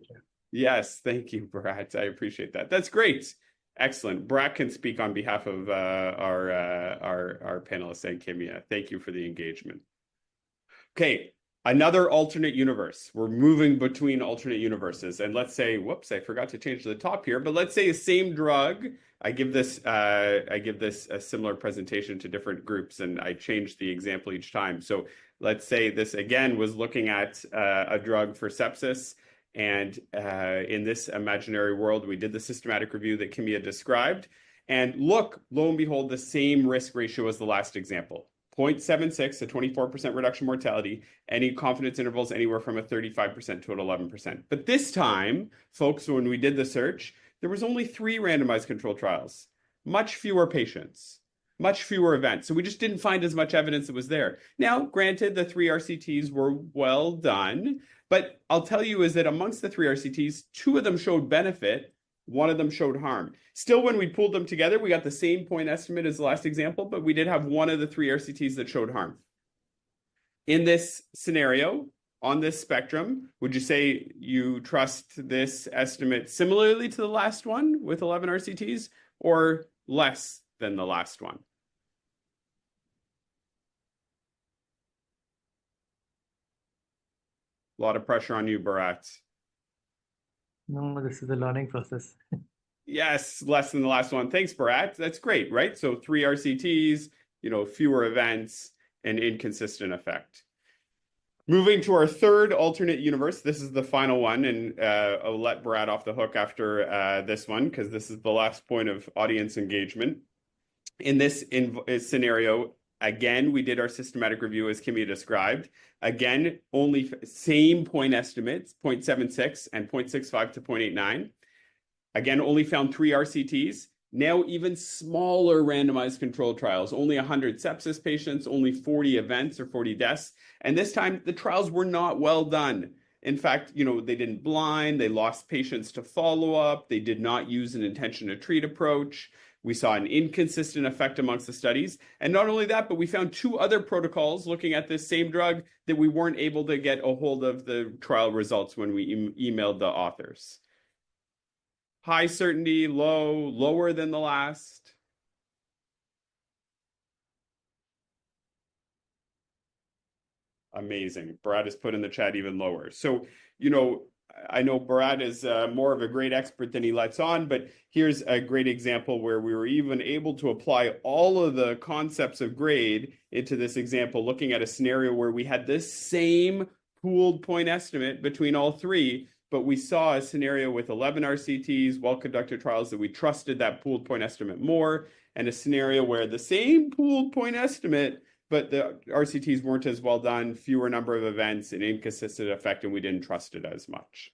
Yes, thank you, Bharat. I appreciate that. That's great. Excellent. Bharat can speak on behalf of our panelists and Kimia. Thank you for the engagement. Okay, another alternate universe. We're moving between alternate universes. And let's say, whoops, I forgot to change the top here, but let's say the same drug. I give this a similar presentation to different groups, and I change the example each time. So let's say this again was looking at a drug for sepsis. And in this imaginary world, we did the systematic review that Kimia described. And look, lo and behold, the same risk ratio as the last example. 0.76, a 24% reduction in mortality, any confidence intervals anywhere from a 35% to an 11%. But this time, folks, when we did the search, there was only 3 randomized controlled trials, much fewer patients, much fewer events. So we just didn't find as much evidence that was there. Now, granted, the 3 RCTs were well done, but I'll tell you is that amongst the 3 RCTs, 2 of them showed benefit, 1 of them showed harm. Still, when we pulled them together, we got the same point estimate as the last example, but we did have 1 of the 3 RCTs that showed harm. In this scenario, on this spectrum, would you say you trust this estimate similarly to the last one with 11 RCTs or less than the last one? A lot of pressure on you, Bharat. No, this is a learning process. Yes, less than the last one. Thanks, Bharat. That's great, right? So 3 RCTs, fewer events, and inconsistent effect. Moving to our third alternate universe. This is the final one, and I'll let Bharat off the hook after this one, because this is the last point of audience engagement. In this scenario, again, we did our systematic review as Kimmy described. Again, only same point estimates, 0.76 and 0.65 to 0.89. Again, only found 3 RCTs. Now even smaller randomized controlled trials, only 100 sepsis patients, only 40 events or 40 deaths. And this time the trials were not well done. In fact, they didn't blind, they lost patients to follow-up, they did not use an intention to treat approach. We saw an inconsistent effect amongst the studies. And not only that, but we found 2 other protocols looking at this same drug that we weren't able to get a hold of the trial results when we emailed the authors. High certainty, lower than the last. Amazing. Bharat has put in the chat even lower. So, I know Bharat is more of a great expert than he lets on, but here's a great example where we were even able to apply all of the concepts of grade into this example, looking at a scenario where we had this same pooled point estimate between all 3, but we saw a scenario with 11 RCTs, well-conducted trials that we trusted that pooled point estimate more, and a scenario where the same pooled point estimate, but the RCTs weren't as well done, fewer number of events, an inconsistent effect, and we didn't trust it as much.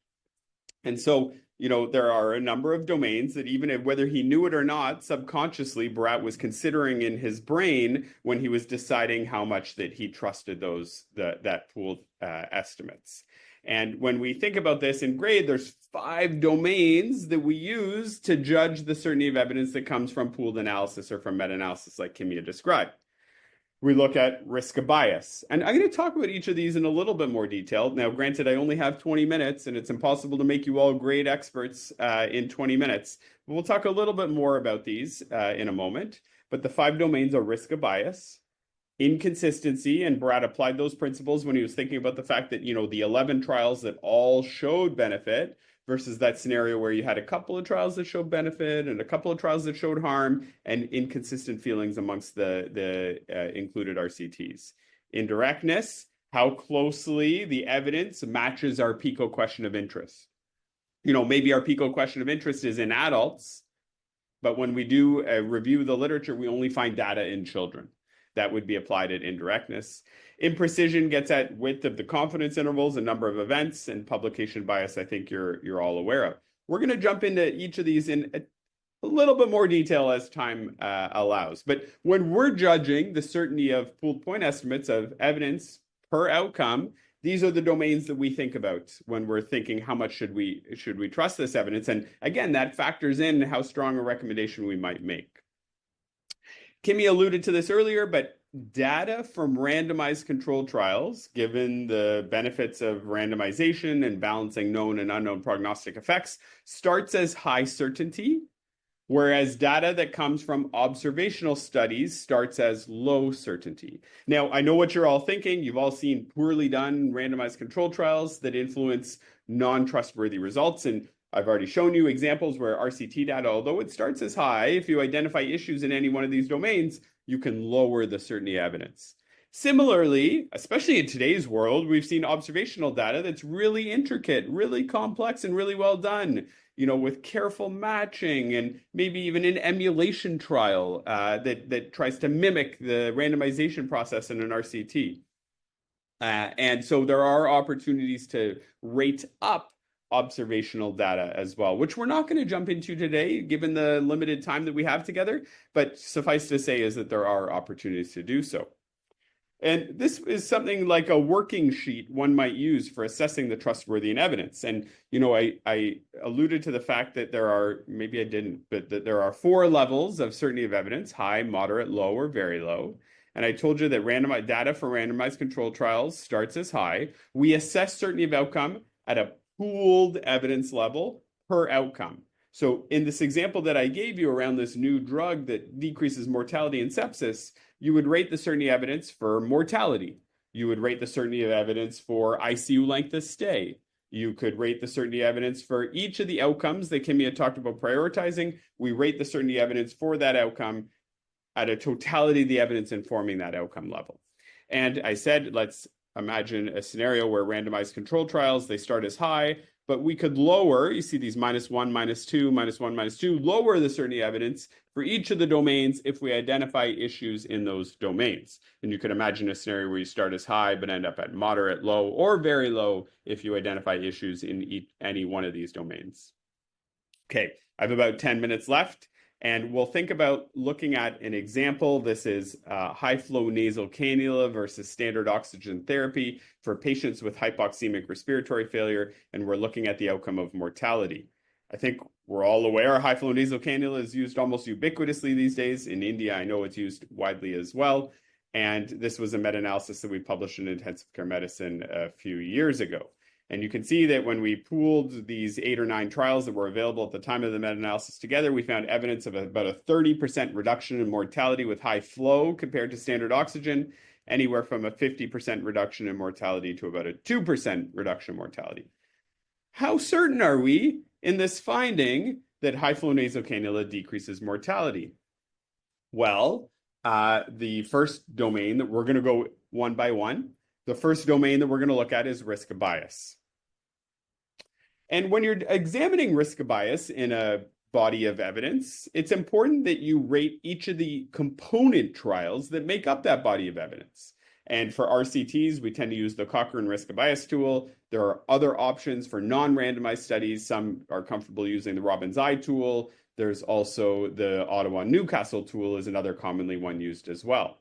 And so, there are a number of domains that even if, whether he knew it or not, subconsciously, Bharat was considering in his brain when he was deciding how much that he trusted that pooled estimates. And when we think about this in grade, there's 5 domains that we use to judge the certainty of evidence that comes from pooled analysis or from meta-analysis like Kimmy described. We look at risk of bias. And I'm going to talk about each of these in a little bit more detail. Now, granted, I only have 20 minutes, and it's impossible to make you all great experts in 20 minutes. But we'll talk a little bit more about these in a moment. But the 5 domains are risk of bias, inconsistency, and Bharat applied those principles when he was thinking about the fact that, the 11 trials that all showed benefit versus that scenario where you had a couple of trials that showed benefit and a couple of trials that showed harm, and inconsistent feelings amongst the included RCTs. Indirectness, how closely the evidence matches our PICO question of interest. Maybe our PICO question of interest is in adults, but when we do review the literature, we only find data in children. That would be applied at indirectness. Imprecision gets at width of the confidence intervals, a number of events, and publication bias, I think you're all aware of. We're going to jump into each of these in a little bit more detail as time allows. But when we're judging the certainty of pooled point estimates of evidence per outcome, these are the domains that we think about when we're thinking how much should we trust this evidence. And again, that factors in how strong a recommendation we might make. Kimmy alluded to this earlier, but data from randomized controlled trials, given the benefits of randomization and balancing known and unknown prognostic effects, starts as high certainty, whereas data that comes from observational studies starts as low certainty. Now, I know what you're all thinking. You've all seen poorly done randomized controlled trials that influence non-trustworthy results, and I've already shown you examples where RCT data, although it starts as high, if you identify issues in any one of these domains, you can lower the certainty evidence. Similarly, especially in today's world, we've seen observational data that's really intricate, really complex, and really well done, with careful matching and maybe even an emulation trial that tries to mimic the randomization process in an RCT. And so there are opportunities to rate up observational data as well, which we're not going to jump into today, given the limited time that we have together. But suffice to say is that there are opportunities to do so. And this is something like a working sheet one might use for assessing the trustworthy in evidence. And, I alluded to the fact that there are, maybe I didn't, but that there are 4 levels of certainty of evidence: high, moderate, low, or very low. And I told you that randomized data for randomized controlled trials starts as high. We assess certainty of outcome at a pooled evidence level per outcome. So in this example that I gave you around this new drug that decreases mortality in sepsis, you would rate the certainty evidence for mortality. You would rate the certainty of evidence for ICU length of stay. You could rate the certainty evidence for each of the outcomes that Kimmy had talked about prioritizing. We rate the certainty evidence for that outcome at a totality of the evidence informing that outcome level. And I said, let's imagine a scenario where randomized controlled trials, they start as high, but we could lower, you see these -1, -2, -1, -2, lower the certainty evidence for each of the domains if we identify issues in those domains. And you could imagine a scenario where you start as high, but end up at moderate, low, or very low if you identify issues in any one of these domains. Okay, I have about 10 minutes left. And we'll think about looking at an example. This is high-flow nasal cannula versus standard oxygen therapy for patients with hypoxemic respiratory failure, and we're looking at the outcome of mortality. I think we're all aware high-flow nasal cannula is used almost ubiquitously these days. In India, I know it's used widely as well. And this was a meta-analysis that we published in Intensive Care Medicine a few years ago. And you can see that when we pooled these 8 or 9 trials that were available at the time of the meta-analysis together, we found evidence of about a 30% reduction in mortality with high flow compared to standard oxygen, anywhere from a 50% reduction in mortality to about a 2% reduction in mortality. How certain are we in this finding that high-flow nasal cannula decreases mortality? Well, the first domain that we're going to go one by one, the first domain that we're going to look at is risk of bias. And when you're examining risk of bias in a body of evidence, it's important that you rate each of the component trials that make up that body of evidence. And for RCTs, we tend to use the Cochrane risk of bias tool. There are other options for non-randomized studies. Some are comfortable using the Robbins Eye tool. There's also the Ottawa Newcastle tool is another commonly one used as well.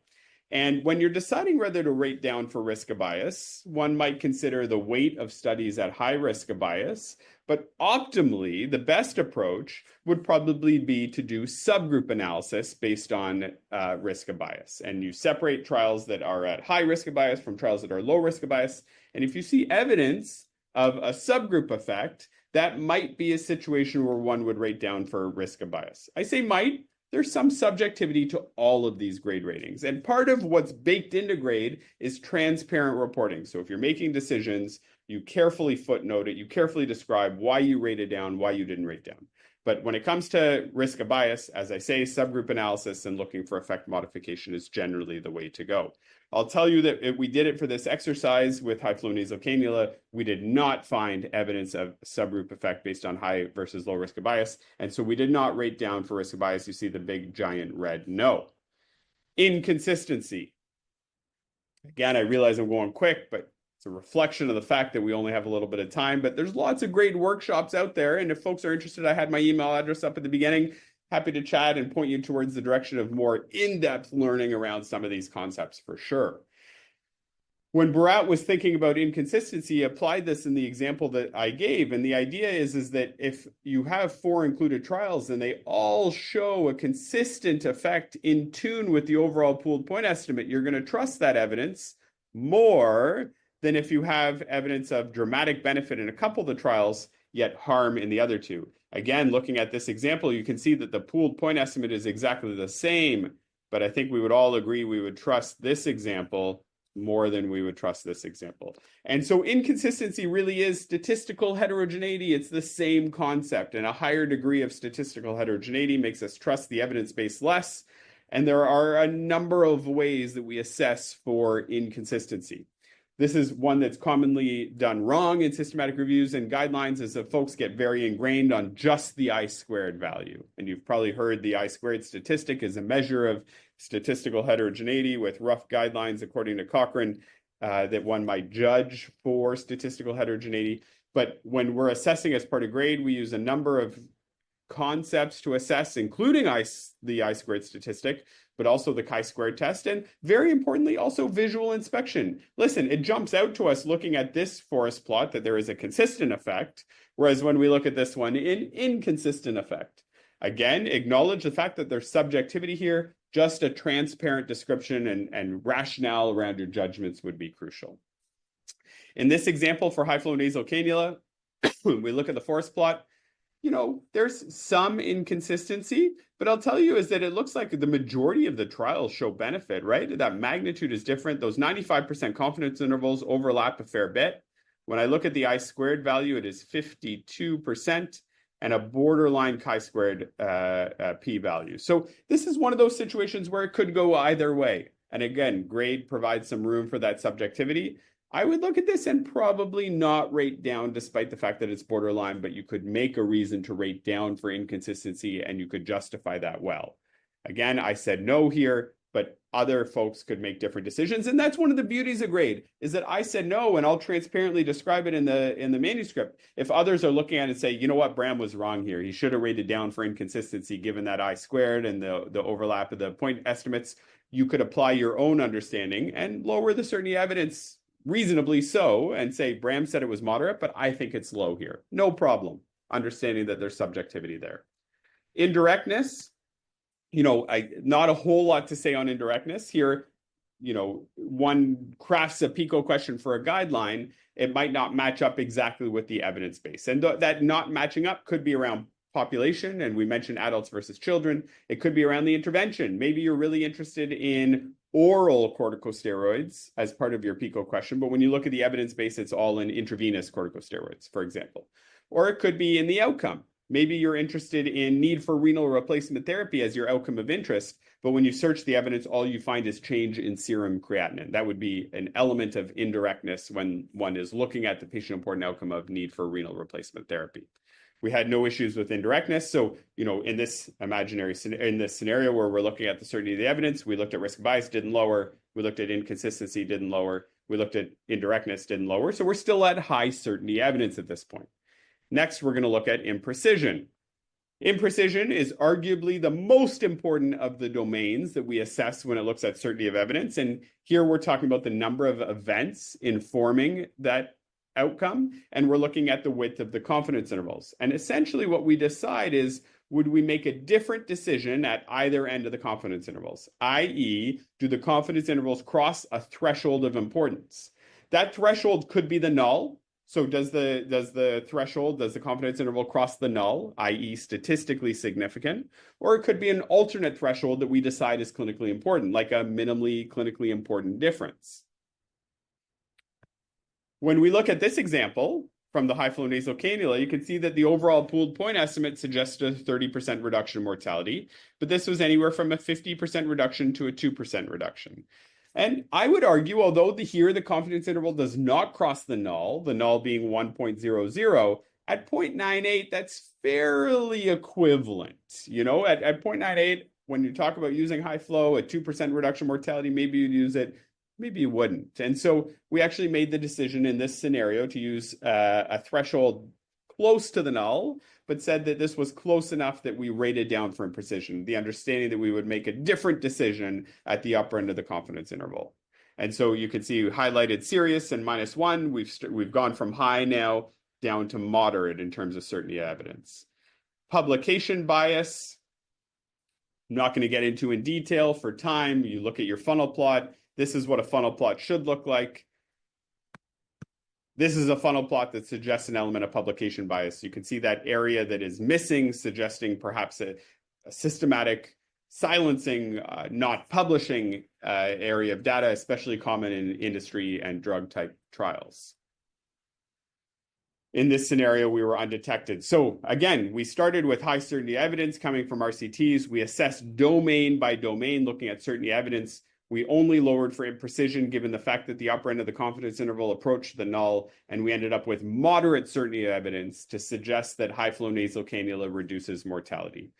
And when you're deciding whether to rate down for risk of bias, one might consider the weight of studies at high risk of bias, but optimally, the best approach would probably be to do subgroup analysis based on risk of bias. And you separate trials that are at high risk of bias from trials that are low risk of bias. And if you see evidence of a subgroup effect, that might be a situation where one would rate down for risk of bias. I say might. There's some subjectivity to all of these grade ratings. And part of what's baked into grade is transparent reporting. So if you're making decisions, you carefully footnote it, you carefully describe why you rated down, why you didn't rate down. But when it comes to risk of bias, as I say, subgroup analysis and looking for effect modification is generally the way to go. I'll tell you that if we did it for this exercise with high-flow nasal cannula, we did not find evidence of subgroup effect based on high versus low risk of bias. And so we did not rate down for risk of bias. You see the big giant red no. Inconsistency. Again, I realize I'm going quick, but it's a reflection of the fact that we only have a little bit of time. But there's lots of great workshops out there. And if folks are interested, I had my email address up at the beginning. Happy to chat and point you towards the direction of more in-depth learning around some of these concepts for sure. When Bharat was thinking about inconsistency, he applied this in the example that I gave. And the idea is that if you have 4 included trials and they all show a consistent effect in tune with the overall pooled point estimate, you're going to trust that evidence more than if you have evidence of dramatic benefit in a couple of the trials, yet harm in the other 2. Again, looking at this example, you can see that the pooled point estimate is exactly the same, but I think we would all agree we would trust this example more than we would trust this example. And so inconsistency really is statistical heterogeneity. It's the same concept, and a higher degree of statistical heterogeneity makes us trust the evidence base less. And there are a number of ways that we assess for inconsistency. This is one that's commonly done wrong in systematic reviews and guidelines, is that folks get very ingrained on just the I-squared value. And you've probably heard the I-squared statistic is a measure of statistical heterogeneity with rough guidelines, according to Cochrane, that one might judge for statistical heterogeneity. But when we're assessing as part of grade, we use a number of concepts to assess, including the I-squared statistic, but also the chi-squared test, and very importantly, also visual inspection. Listen, it jumps out to us looking at this forest plot that there is a consistent effect, whereas when we look at this one, an inconsistent effect. Again, acknowledge the fact that there's subjectivity here, just a transparent description and rationale around your judgments would be crucial. In this example for high flow nasal cannula, when we look at the forest plot, there's some inconsistency, but I'll tell you is that it looks like the majority of the trials show benefit, right? That magnitude is different. Those 95% confidence intervals overlap a fair bit. When I look at the I-squared value, it is 52% and a borderline chi-squared p-value. So this is one of those situations where it could go either way. And again, grade provides some room for that subjectivity. I would look at this and probably not rate down despite the fact that it's borderline, but you could make a reason to rate down for inconsistency and you could justify that well. Again, I said no here, but other folks could make different decisions. And that's one of the beauties of grade, is that I said no, and I'll transparently describe it in the manuscript. If others are looking at it and say, you know what, Bram was wrong here. He should have rated down for inconsistency given that I-squared and the overlap of the point estimates, you could apply your own understanding and lower the certainty evidence reasonably so and say, Bram said it was moderate, but I think it's low here. No problem. Understanding that there's subjectivity there. Indirectness, not a whole lot to say on indirectness here. One crafts a PICO question for a guideline, it might not match up exactly with the evidence base. And that not matching up could be around population, and we mentioned adults versus children. It could be around the intervention. Maybe you're really interested in oral corticosteroids as part of your PICO question, but when you look at the evidence base, it's all in intravenous corticosteroids, for example. Or it could be in the outcome. Maybe you're interested in need for renal replacement therapy as your outcome of interest, but when you search the evidence, all you find is change in serum creatinine. That would be an element of indirectness when one is looking at the patient-important outcome of need for renal replacement therapy. We had no issues with indirectness. So, in this scenario where we're looking at the certainty of the evidence, we looked at risk bias, didn't lower. We looked at inconsistency, didn't lower. We looked at indirectness, didn't lower. So we're still at high certainty evidence at this point. Next, we're going to look at imprecision. Imprecision is arguably the most important of the domains that we assess when it looks at certainty of evidence. And here we're talking about the number of events informing that outcome, and we're looking at the width of the confidence intervals. And essentially what we decide is, would we make a different decision at either end of the confidence intervals? i.e., do the confidence intervals cross a threshold of importance? That threshold could be the null. So does the confidence interval cross the null, i.e. statistically significant? Or it could be an alternate threshold that we decide is clinically important, like a minimally clinically important difference. When we look at this example from the high flow nasal cannula, you can see that the overall pooled point estimate suggests a 30% reduction in mortality, but this was anywhere from a 50% reduction to a 2% reduction. And I would argue, although here the confidence interval does not cross the null being 1.00, at 0.98, that's fairly equivalent. At 0.98, when you talk about using high flow, a 2% reduction mortality, maybe you'd use it, maybe you wouldn't. And so we actually made the decision in this scenario to use a threshold close to the null, but said that this was close enough that we rated down for imprecision, the understanding that we would make a different decision at the upper end of the confidence interval. And so you can see highlighted serious and -1. We've gone from high now down to moderate in terms of certainty of evidence. Publication bias, I'm not going to get into in detail for time. You look at your funnel plot. This is what a funnel plot should look like. This is a funnel plot that suggests an element of publication bias. You can see that area that is missing, suggesting perhaps a systematic silencing, not publishing area of data, especially common in industry and drug type trials. In this scenario, we were undetected. So again, we started with high certainty evidence coming from RCTs. We assessed domain by domain, looking at certainty evidence. We only lowered for imprecision, given the fact that the upper end of the confidence interval approached the null, and we ended up with moderate certainty evidence to suggest that high-flow nasal cannula reduces mortality.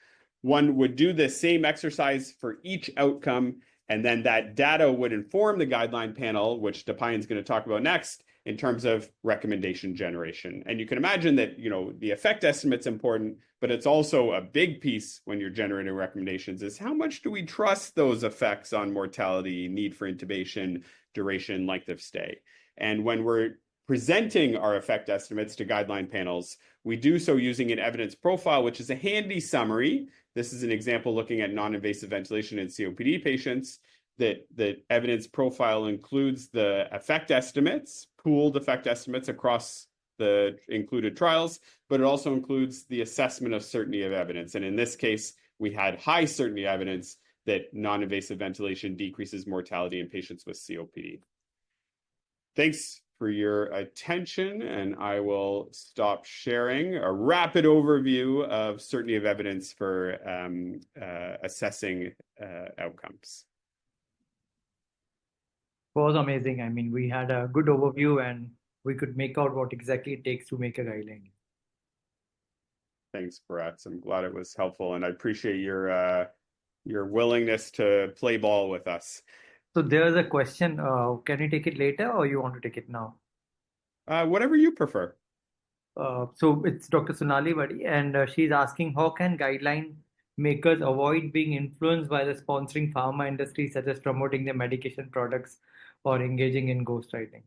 One would do the same exercise for each outcome, and then that data would inform the guideline panel, which Depayan's going to talk about next, in terms of recommendation generation. And you can imagine that, the effect estimate's important, but it's also a big piece when you're generating recommendations is how much do we trust those effects on mortality, need for intubation, duration, length of stay. And when we're presenting our effect estimates to guideline panels, we do so using an evidence profile, which is a handy summary. This is an example looking at non-invasive ventilation in COPD patients. That evidence profile includes the effect estimates, pooled effect estimates across the included trials, but it also includes the assessment of certainty of evidence. And in this case, we had high certainty evidence that non-invasive ventilation decreases mortality in patients with COPD. Thanks for your attention, and I will stop sharing a rapid overview of certainty of evidence for assessing outcomes. Was amazing. I mean, we had a good overview and we could make out what exactly it takes to make a guideline. Thanks, Bharat. I'm glad it was helpful, and I appreciate your willingness to play ball with us. So there's a question. Can you take it later or you want to take it now? Whatever you prefer. So it's Dr. Sonali Vadi, and she's asking, how can guideline makers avoid being influenced by the sponsoring pharma industry, such as promoting their medication products or engaging in ghostwriting?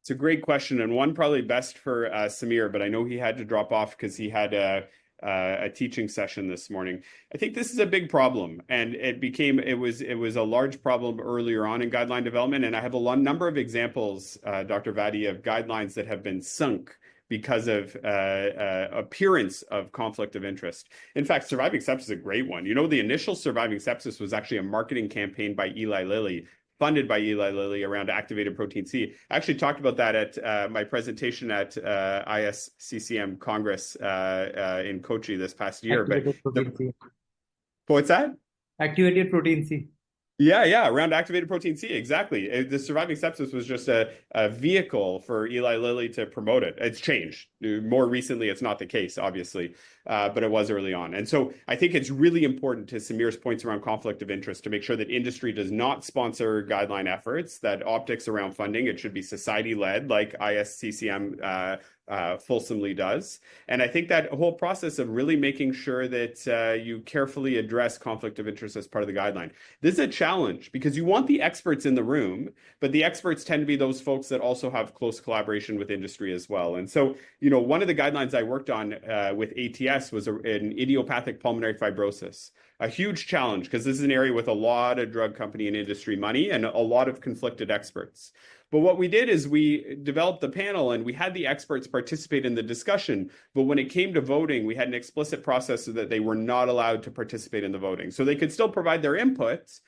It's a great question, and one probably best for Samir, but I know he had to drop off because he had a teaching session this morning. I think this is a big problem, and it was a large problem earlier on in guideline development, and I have a number of examples, Dr. Vadi, of guidelines that have been sunk because of appearance of conflict of interest. In fact, surviving sepsis is a great one. The initial surviving sepsis was actually a marketing campaign by Eli Lilly, funded by Eli Lilly around activated protein C. I actually talked about that at my presentation at ISCCM Congress in Kochi this past year. Activated protein C. What's that? Activated protein C. Yeah, around activated protein C, exactly. The surviving sepsis was just a vehicle for Eli Lilly to promote it. It's changed. More recently, it's not the case, obviously, but it was early on. And so I think it's really important, to Samir's points around conflict of interest, to make sure that industry does not sponsor guideline efforts, that optics around funding, it should be society-led, like ISCCM fulsomely does. And I think that whole process of really making sure that you carefully address conflict of interest as part of the guideline. This is a challenge because you want the experts in the room, but the experts tend to be those folks that also have close collaboration with industry as well. And so, one of the guidelines I worked on with ATS was an idiopathic pulmonary fibrosis. A huge challenge because this is an area with a lot of drug company and industry money and a lot of conflicted experts. But what we did is we developed the panel and we had the experts participate in the discussion. But when it came to voting, we had an explicit process so that they were not allowed to participate in the voting. So they could still provide their inputs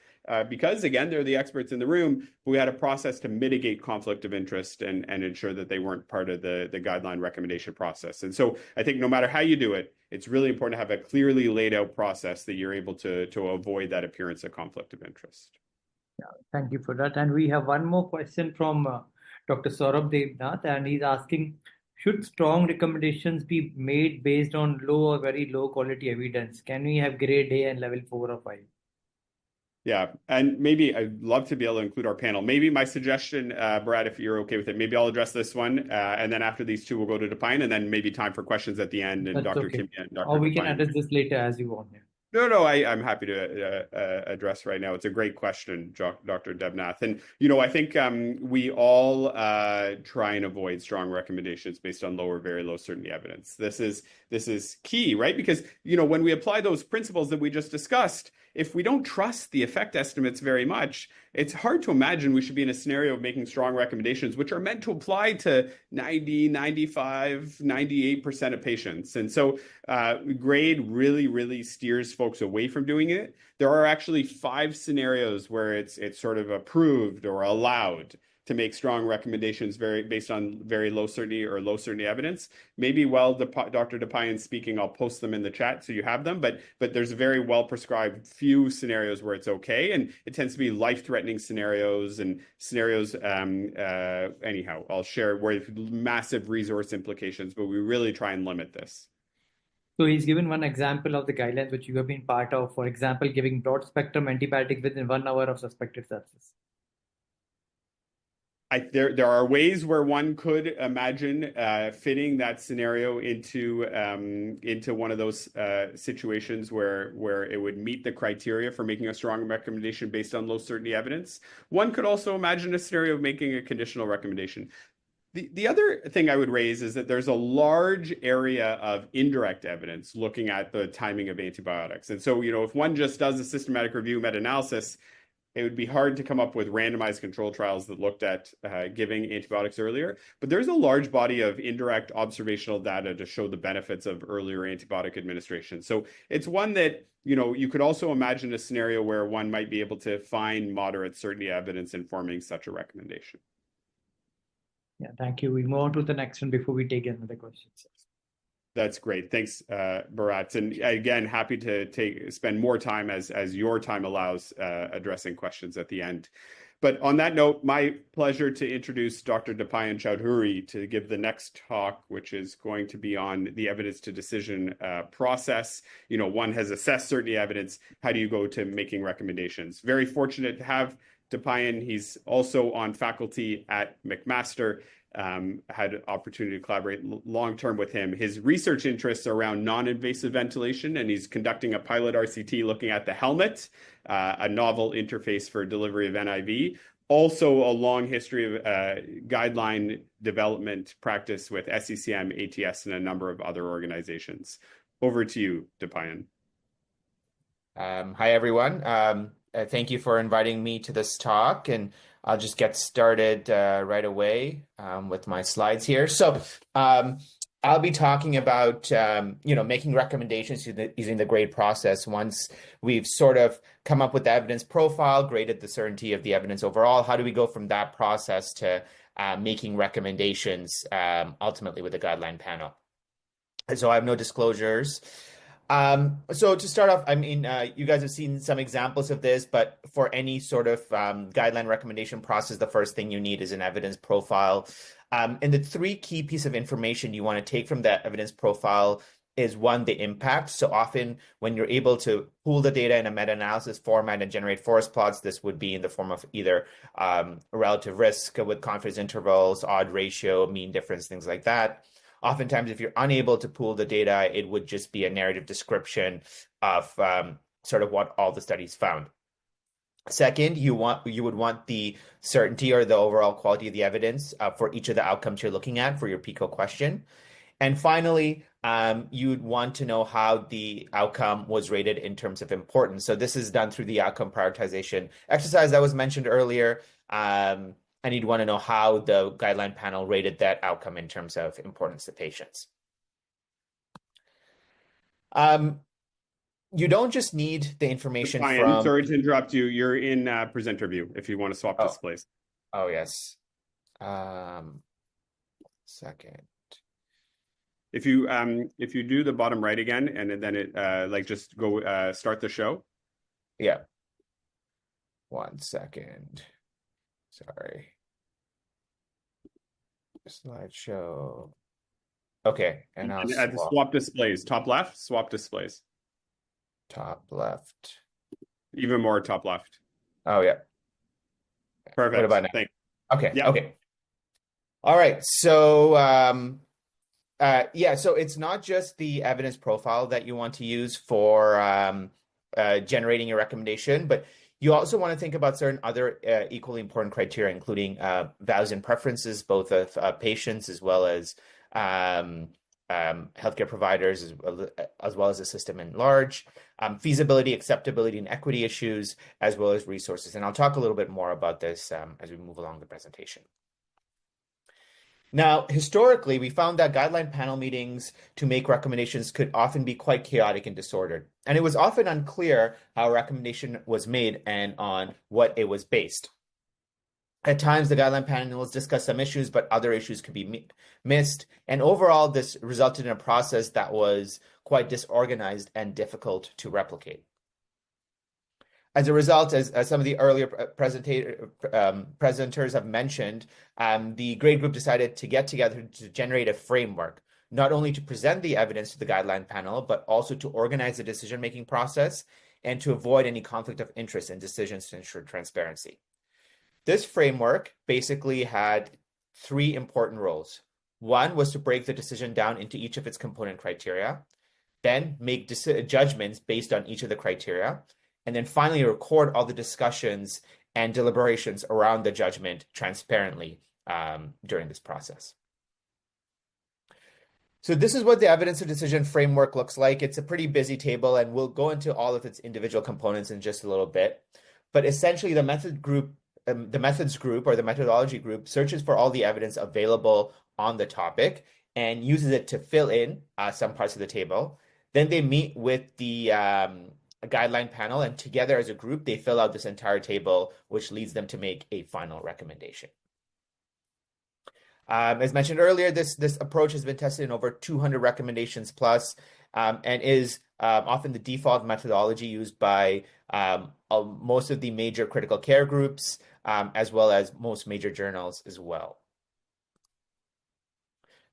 because, again, they're the experts in the room. But we had a process to mitigate conflict of interest and ensure that they weren't part of the guideline recommendation process. And so I think no matter how you do it, it's really important to have a clearly laid out process that you're able to avoid that appearance of conflict of interest. Yeah, thank you for that. And we have one more question from Dr. Saurabh Devnath, and he's asking, should strong recommendations be made based on low or very low quality evidence? Can we have grade A and level 4 or 5? Yeah, and maybe I'd love to be able to include our panel. Maybe my suggestion, Brad, if you're okay with it, maybe I'll address this one, and then after these two, we'll go to Depayan, and then maybe time for questions at the end, and That's Dr. okay. Kimia and Dr. Or we can Depayan. address this later as you want. No, I'm happy to address right now. It's a great question, Dr. Devnath. And, I think we all try and avoid strong recommendations based on low or very low certainty evidence. This is key, right? Because, when we apply those principles that we just discussed, if we don't trust the effect estimates very much, it's hard to imagine we should be in a scenario of making strong recommendations, which are meant to apply to 90, 95, 98% of patients. And so grade really, really steers folks away from doing it. There are actually 5 scenarios where it's sort of approved or allowed to make strong recommendations based on very low certainty or low certainty evidence. Maybe while Dr. DePayan speaking, I'll post them in the chat so you have them, but there's a very well prescribed few scenarios where it's okay, and it tends to be life-threatening scenarios and scenarios, anyhow, I'll share where massive resource implications, but we really try and limit this. So he's given one example of the guidelines which you have been part of, for example, giving broad spectrum antibiotic within 1 hour of suspected sepsis. There are ways where one could imagine fitting that scenario into one of those situations where it would meet the criteria for making a strong recommendation based on low certainty evidence. One could also imagine a scenario of making a conditional recommendation. The other thing I would raise is that there's a large area of indirect evidence looking at the timing of antibiotics. And so, if one just does a systematic review meta-analysis, it would be hard to come up with randomized control trials that looked at giving antibiotics earlier. But there's a large body of indirect observational data to show the benefits of earlier antibiotic administration. So it's one that, you could also imagine a scenario where one might be able to find moderate certainty evidence informing such a recommendation. Yeah, thank you. We move on to the next one before we take another question. That's great. Thanks, Bharat. And again, happy to spend more time as your time allows addressing questions at the end. But on that note, my pleasure to introduce Dr. DePayan Chowdhury to give the next talk, which is going to be on the evidence to decision process. One has assessed certainty evidence. How do you go to making recommendations? Very fortunate to have DePayan. He's also on faculty at McMaster. Had opportunity to collaborate long-term with him. His research interests are around non-invasive ventilation, and he's conducting a pilot RCT looking at the helmet, a novel interface for delivery of NIV. Also a long history of guideline development practice with ISCCM, ATS, and a number of other organizations. Over to you, DePayan. Hi, everyone. Thank you for inviting me to this talk, and I'll just get started right away with my slides here. So I'll be talking about, making recommendations using the grade process. Once we've sort of come up with the evidence profile, graded the certainty of the evidence overall, how do we go from that process to making recommendations ultimately with the guideline panel? So I have no disclosures. So to start off, you guys have seen some examples of this, but for any sort of guideline recommendation process, the first thing you need is an evidence profile. And the 3 key pieces of information you want to take from that evidence profile is, one, the impact. So often when you're able to pool the data in a meta-analysis format and generate forest plots, this would be in the form of either relative risk with confidence intervals, odd ratio, mean difference, things like that. Oftentimes, if you're unable to pool the data, it would just be a narrative description of sort of what all the studies found. Second, you would want the certainty or the overall quality of the evidence for each of the outcomes you're looking at for your PICO question. And finally, you'd want to know how the outcome was rated in terms of importance. So this is done through the outcome prioritization exercise that was mentioned earlier. And you'd want to know how the guideline panel rated that outcome in terms of importance to patients. You don't just need the information from... Sorry to interrupt you. You're in presenter view if you want to swap displays. Oh, yes. Second. If you do the bottom right again, and then it just go start the show. Yeah. 1 second. Sorry. Slideshow. Okay, and I'll swap displays. Top left, swap displays. Top left. Even more top left. Oh, yeah. Perfect. What about now? Thanks. Okay. Yeah. Okay. All right. So, so it's not just the evidence profile that you want to use for generating your recommendation, but you also want to think about certain other equally important criteria, including values and preferences, both of patients as well as healthcare providers, as well as the system in large, feasibility, acceptability, and equity issues, as well as resources. And I'll talk a little bit more about this as we move along the presentation. Now, historically, we found that guideline panel meetings to make recommendations could often be quite chaotic and disordered. And it was often unclear how a recommendation was made and on what it was based. At times, the guideline panels discuss some issues, but other issues could be missed. And overall, this resulted in a process that was quite disorganized and difficult to replicate. As a result, as some of the earlier presenters have mentioned, the grade group decided to get together to generate a framework, not only to present the evidence to the guideline panel, but also to organize the decision-making process and to avoid any conflict of interest in decisions to ensure transparency. This framework basically had three important roles. One was to break the decision down into each of its component criteria, then make judgments based on each of the criteria, and then finally record all the discussions and deliberations around the judgment transparently during this process. So this is what the evidence of decision framework looks like. It's a pretty busy table, and we'll go into all of its individual components in just a little bit. But essentially, the methods group or the methodology group searches for all the evidence available on the topic and uses it to fill in some parts of the table. Then they meet with the guideline panel, and together as a group, they fill out this entire table, which leads them to make a final recommendation. As mentioned earlier, this approach has been tested in over 200 recommendations plus, and is often the default methodology used by most of the major critical care groups, as well as most major journals as well.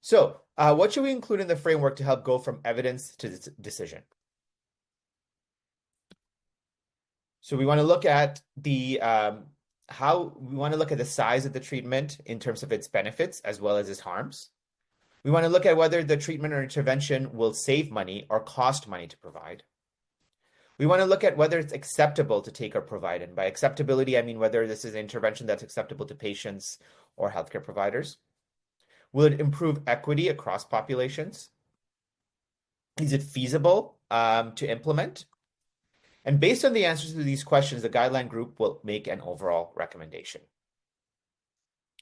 So what should we include in the framework to help go from evidence to decision? So we want to look at the size of the treatment in terms of its benefits as well as its harms. We want to look at whether the treatment or intervention will save money or cost money to provide. We want to look at whether it's acceptable to take or provide. And by acceptability, I mean whether this is an intervention that's acceptable to patients or healthcare providers. Will it improve equity across populations? Is it feasible to implement? And based on the answers to these questions, the guideline group will make an overall recommendation.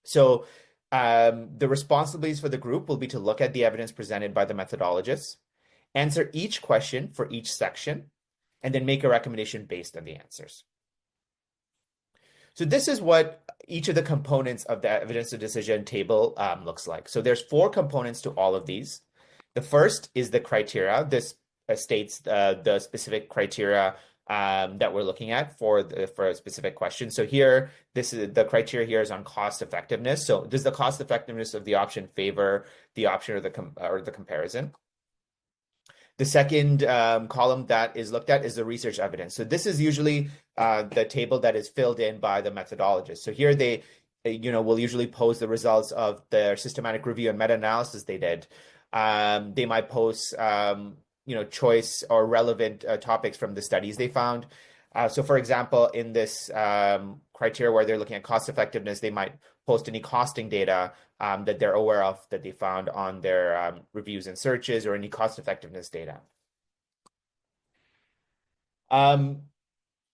So the responsibilities for the group will be to look at the evidence presented by the methodologists, answer each question for each section, and then make a recommendation based on the answers. So this is what each of the components of the evidence of decision table looks like. So there's 4 components to all of these. The first is the criteria. This states the specific criteria that we're looking at for a specific question. So here, the criteria here is on cost effectiveness. So does the cost effectiveness of the option favor the option or the comparison? The second column that is looked at is the research evidence. So this is usually the table that is filled in by the methodologist. So here they will usually post the results of their systematic review and meta-analysis they did. They might post choice or relevant topics from the studies they found. So for example, in this criteria where they're looking at cost effectiveness, they might post any costing data that they're aware of that they found on their reviews and searches, or any cost effectiveness data.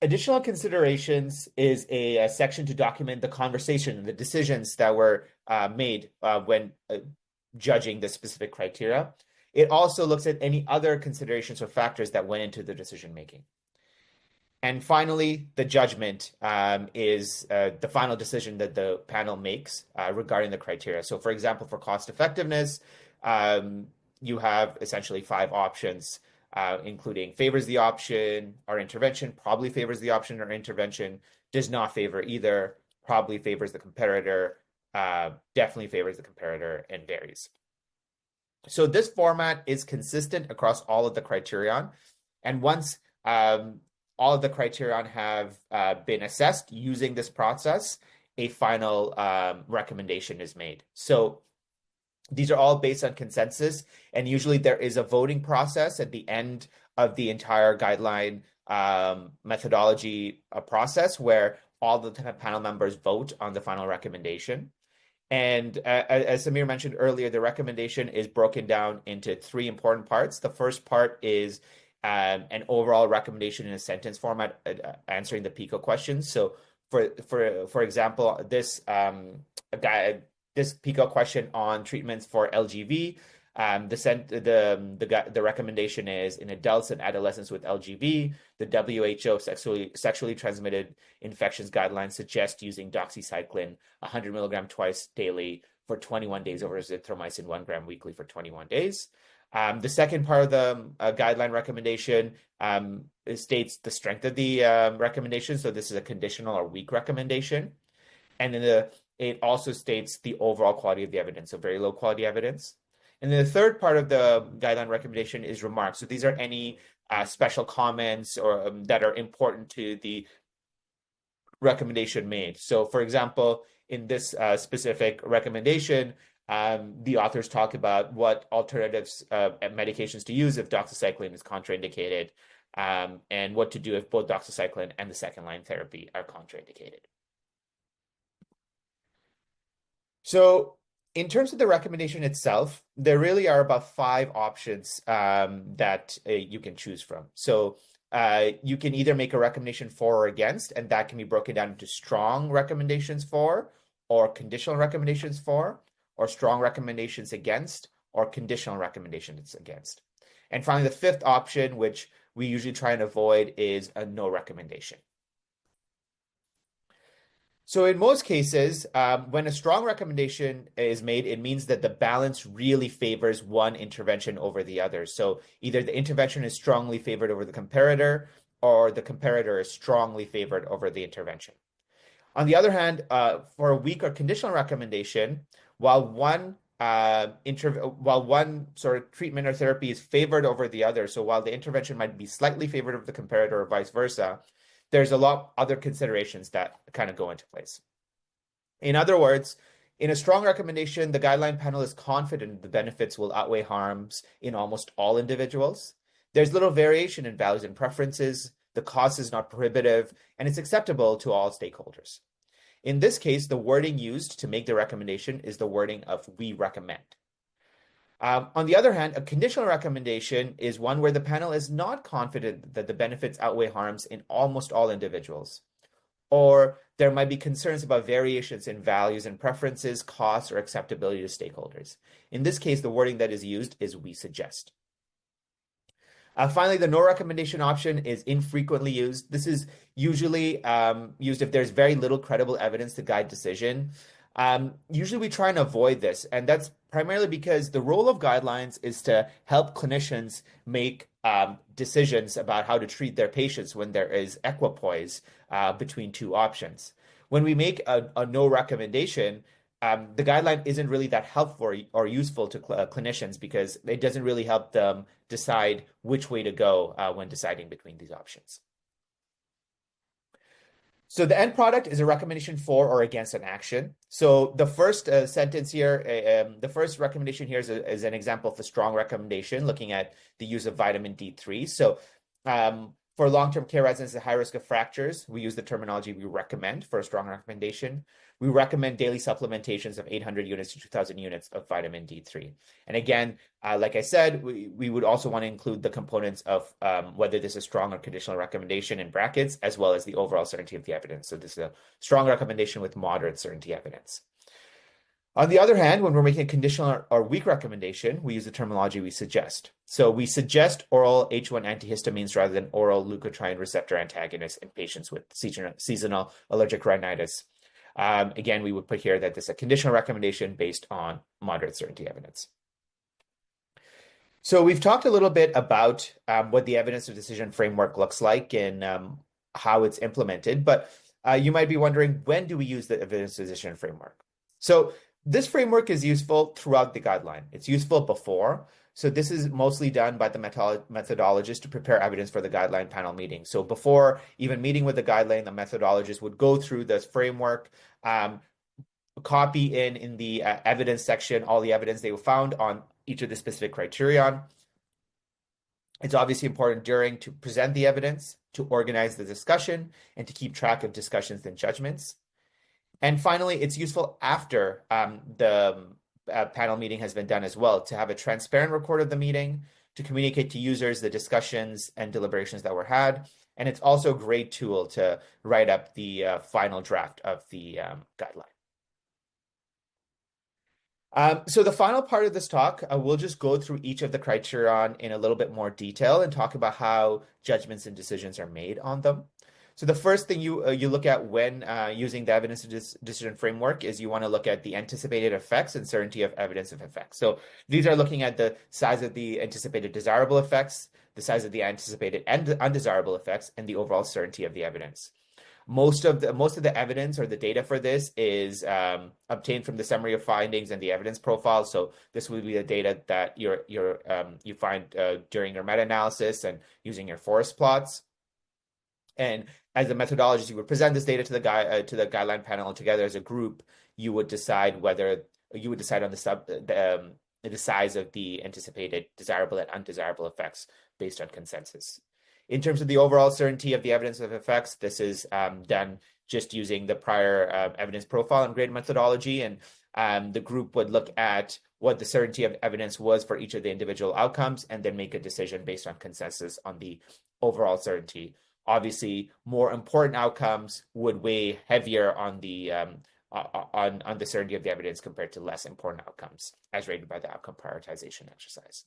Additional considerations is a section to document the conversation and the decisions that were made when judging the specific criteria. It also looks at any other considerations or factors that went into the decision making. And finally, the judgment is the final decision that the panel makes regarding the criteria. So for example, for cost effectiveness, you have essentially 5 options, including favors the option or intervention, probably favors the option or intervention, does not favor either, probably favors the comparator, definitely favors the comparator, and varies. So this format is consistent across all of the criterion. And once all of the criterion have been assessed using this process, a final recommendation is made. So these are all based on consensus, and usually there is a voting process at the end of the entire guideline methodology process where all the panel members vote on the final recommendation. And as Samir mentioned earlier, the recommendation is broken down into 3 important parts. The first part is an overall recommendation in a sentence format, answering the PICO questions. So for example, this PICO question on treatments for LGV The recommendation is in adults and adolescents with LGB, the WHO sexually transmitted infections guidelines suggest using doxycycline 100 milligram twice daily for 21 days over azithromycin 1 gram weekly for 21 days. The second part of the guideline recommendation states the strength of the recommendation. So this is a conditional or weak recommendation. And then it also states the overall quality of the evidence, so very low quality evidence. And then the third part of the guideline recommendation is remarks. So these are any special comments or that are important to the recommendation made. So for example, in this specific recommendation, the authors talk about what alternatives medications to use if doxycycline is contraindicated, and what to do if both doxycycline and the second-line therapy are contraindicated. So in terms of the recommendation itself, there really are about 5 options that you can choose from. So you can either make a recommendation for or against, and that can be broken down into strong recommendations for, or conditional recommendations for, or strong recommendations against, or conditional recommendations against. And finally, the 5th option, which we usually try and avoid, is a no recommendation. So in most cases, when a strong recommendation is made, it means that the balance really favors one intervention over the other. So either the intervention is strongly favored over the comparator, or the comparator is strongly favored over the intervention. On the other hand, for a weak or conditional recommendation, while one sort of treatment or therapy is favored over the other, so while the intervention might be slightly favored over the comparator or vice versa, there's a lot other considerations that kind of go into place. In other words, in a strong recommendation, the guideline panel is confident the benefits will outweigh harms in almost all individuals. There's little variation in values and preferences, the cost is not prohibitive, and it's acceptable to all stakeholders. In this case, the wording used to make the recommendation is the wording of "we recommend." On the other hand, a conditional recommendation is one where the panel is not confident that the benefits outweigh harms in almost all individuals, or there might be concerns about variations in values and preferences, costs, or acceptability to stakeholders. In this case, the wording that is used is "we suggest." Finally, the no recommendation option is infrequently used. This is usually used if there's very little credible evidence to guide decision. Usually we try and avoid this, and that's primarily because the role of guidelines is to help clinicians make decisions about how to treat their patients when there is equipoise between 2 options. When we make a no recommendation, the guideline isn't really that helpful or useful to clinicians because it doesn't really help them decide which way to go when deciding between these options. So the end product is a recommendation for or against an action. So the first sentence here, the first recommendation here is an example of a strong recommendation looking at the use of vitamin D3. So for long-term care residents at high risk of fractures, we use the terminology "we recommend" for a strong recommendation. We recommend daily supplementations of 800 units to 2,000 units of vitamin D3. And again, like I said, we would also want to include the components of whether this is strong or conditional recommendation in brackets, as well as the overall certainty of the evidence. So this is a strong recommendation with moderate certainty evidence. On the other hand, when we're making a conditional or weak recommendation, we use the terminology "we suggest." So we suggest oral H1 antihistamines rather than oral leukotriene receptor antagonists in patients with seasonal allergic rhinitis. Again, we would put here that this is a conditional recommendation based on moderate certainty evidence. So we've talked a little bit about what the evidence of decision framework looks like and how it's implemented, but you might be wondering, when do we use the evidence of decision framework? So this framework is useful throughout the guideline. It's useful before. So this is mostly done by the methodologist to prepare evidence for the guideline panel meeting. So before even meeting with the guideline, the methodologist would go through this framework, copy in the evidence section all the evidence they found on each of the specific criterion. It's obviously important during to present the evidence, to organize the discussion, and to keep track of discussions and judgments. And finally, it's useful after the panel meeting has been done as well, to have a transparent record of the meeting, to communicate to users the discussions and deliberations that were had. And it's also a great tool to write up the final draft of the guideline. So the final part of this talk, we'll just go through each of the criterion in a little bit more detail and talk about how judgments and decisions are made on them. So the first thing you look at when using the evidence decision framework is you want to look at the anticipated effects and certainty of evidence of effects. So these are looking at the size of the anticipated desirable effects, the size of the anticipated and undesirable effects, and the overall certainty of the evidence. Most of the evidence or the data for this is obtained from the summary of findings and the evidence profile. So this will be the data that you find during your meta-analysis and using your forest plots. And as a methodology, you would present this data to the guideline panel, and together as a group, you would decide on the size of the anticipated desirable and undesirable effects based on consensus. In terms of the overall certainty of the evidence of effects, this is done just using the prior evidence profile and grade methodology. And the group would look at what the certainty of evidence was for each of the individual outcomes and then make a decision based on consensus on the overall certainty. Obviously, more important outcomes would weigh heavier on the certainty of the evidence compared to less important outcomes, as rated by the outcome prioritization exercise.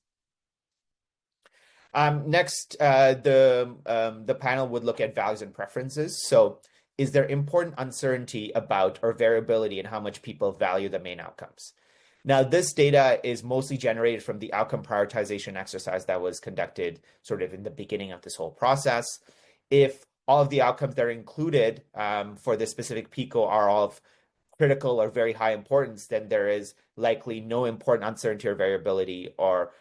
Next, the panel would look at values and preferences. So is there important uncertainty about or variability in how much people value the main outcomes? Now, this data is mostly generated from the outcome prioritization exercise that was conducted sort of in the beginning of this whole process. If all of the outcomes that are included for this specific PICO are of critical or very high importance, then there is likely no important uncertainty or variability, or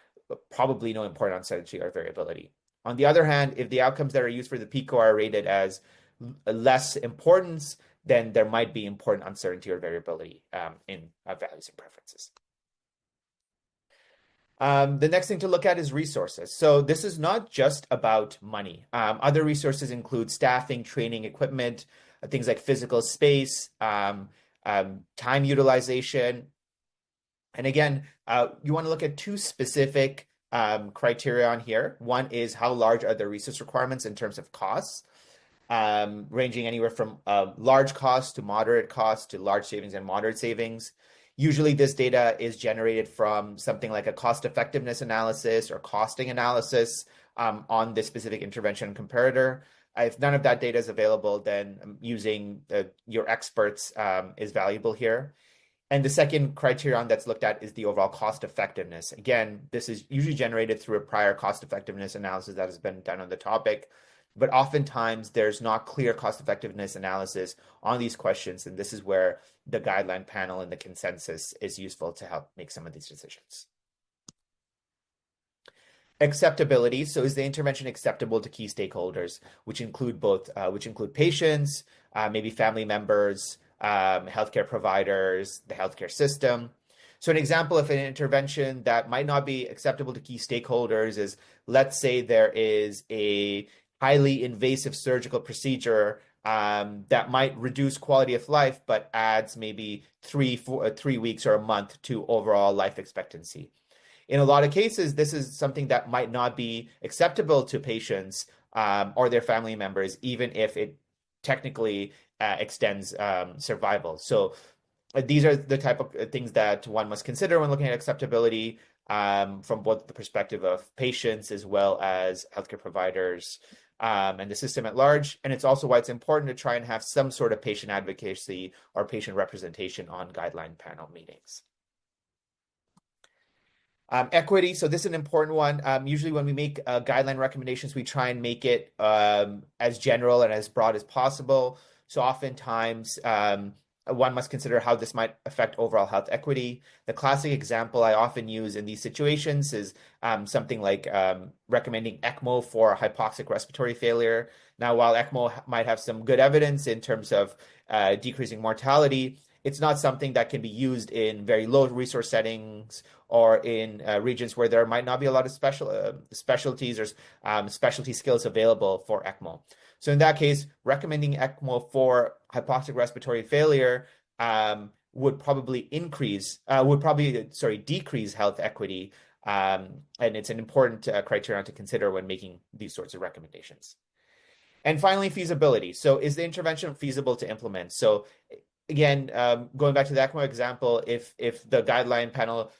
probably no important uncertainty or variability. On the other hand, if the outcomes that are used for the PICO are rated as less importance, then there might be important uncertainty or variability in values and preferences. The next thing to look at is resources. So this is not just about money. Other resources include staffing, training, equipment, things like physical space, time utilization. And again, you want to look at two specific criteria on here. One is how large are the resource requirements in terms of costs, ranging anywhere from large costs to moderate costs to large savings and moderate savings. Usually this data is generated from something like a cost effectiveness analysis or costing analysis on this specific intervention comparator. If none of that data is available, then using your experts is valuable here. And the second criterion that's looked at is the overall cost effectiveness. Again, this is usually generated through a prior cost effectiveness analysis that has been done on the topic. But oftentimes there's not clear cost effectiveness analysis on these questions. And this is where the guideline panel and the consensus is useful to help make some of these decisions. Acceptability. So is the intervention acceptable to key stakeholders, which include patients, maybe family members, healthcare providers, the healthcare system. So an example of an intervention that might not be acceptable to key stakeholders is, let's say there is a highly invasive surgical procedure that might reduce quality of life, but adds maybe 3 weeks or a month to overall life expectancy. In a lot of cases, this is something that might not be acceptable to patients or their family members, even if it technically extends survival. So these are the type of things that one must consider when looking at acceptability from both the perspective of patients as well as healthcare providers and the system at large. And it's also why it's important to try and have some sort of patient advocacy or patient representation on guideline panel meetings. Equity, so this is an important one. Usually when we make guideline recommendations, we try and make it as general and as broad as possible. So oftentimes, one must consider how this might affect overall health equity. The classic example I often use in these situations is something like recommending ECMO for hypoxic respiratory failure. Now, while ECMO might have some good evidence in terms of decreasing mortality, it's not something that can be used in very low resource settings or in regions where there might not be a lot of specialties or specialty skills available for ECMO. So in that case, recommending ECMO for hypoxic respiratory failure would probably decrease health equity. And it's an important criterion to consider when making these sorts of recommendations. And finally, feasibility. So is the intervention feasible to implement? So again, going back to the ECMO example, if the guideline panel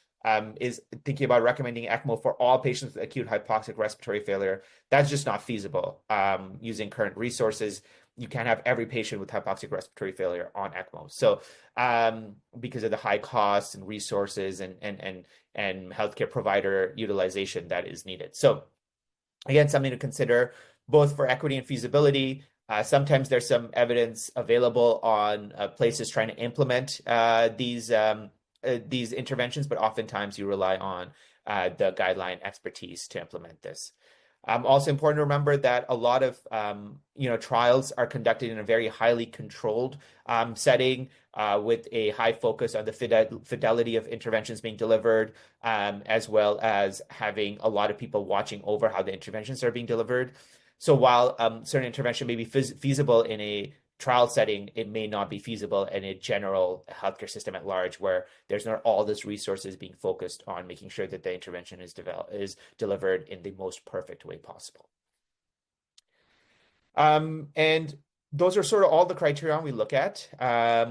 is thinking about recommending ECMO for all patients with acute hypoxic respiratory failure, that's just not feasible. Using current resources, you can't have every patient with hypoxic respiratory failure on ECMO. So because of the high costs and resources and healthcare provider utilization that is needed. So again, something to consider both for equity and feasibility. Sometimes there's some evidence available on places trying to implement these interventions, but oftentimes you rely on the guideline expertise to implement this. Also important to remember that a lot of trials are conducted in a very highly controlled setting with a high focus on the fidelity of interventions being delivered, as well as having a lot of people watching over how the interventions are being delivered. So while certain intervention may be feasible in a trial setting, it may not be feasible in a general healthcare system at large, where there's not all this resources being focused on making sure that the intervention is delivered in the most perfect way possible. And those are sort of all the criteria we look at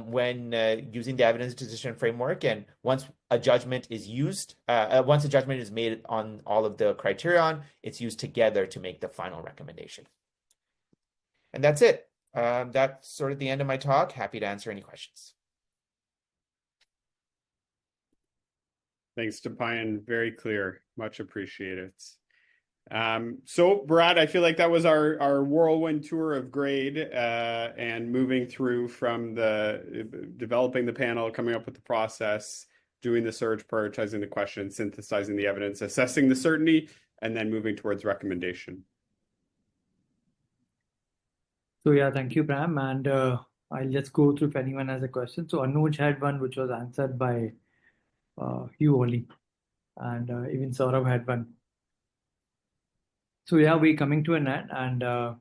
when using the evidence decision framework. And once a judgment is made on all of the criterion, it's used together to make the final recommendation. And that's it. That's sort of the end of my talk. Happy to answer any questions. Thanks, Tapayan. Very clear. Much appreciated. So Bharat, I feel like that was our whirlwind tour of GRADE and moving through from developing the panel, coming up with the process, doing the search, prioritizing the questions, synthesizing the evidence, assessing the certainty, and then moving towards recommendation. So yeah, thank you, Bram. And I'll just go through if anyone has a question. So Anuj had one which was answered by you only, and even Saurabh had one. So yeah, we're coming to an end, and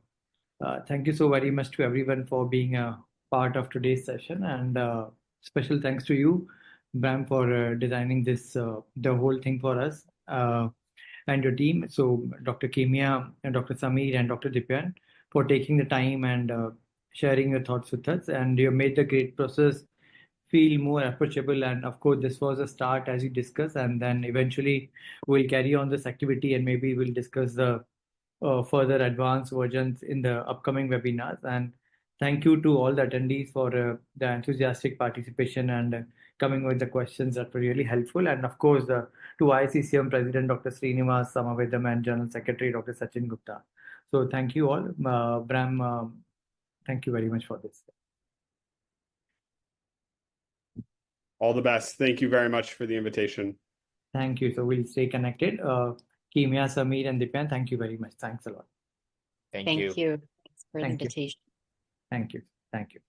thank you so very much to everyone for being a part of today's session, and special thanks to you, Bram, for designing this the whole thing for us and your team. So Dr. Kimia and Dr. Samir and Dr. Dipyan for taking the time and sharing your thoughts with us, and you made the GRADE process feel more approachable. And of course, this was a start as we discussed, and then eventually we'll carry on this activity and maybe we'll discuss the further advanced versions in the upcoming webinars. And thank you to all the attendees for the enthusiastic participation and coming with the questions that were really helpful. And of course, to ISCCM President Dr. Srinivas Samavedam and General Secretary Dr. Sachin Gupta. So thank you all. Bram, thank you very much for this. All the best. Thank you very much for the invitation. Thank you. So we'll stay connected. Kimia, Samir, and Dipyan, thank you very much. Thanks a lot. Thank you. Thank you. Thanks for the Thank you. invitation. Thank you. Thank you.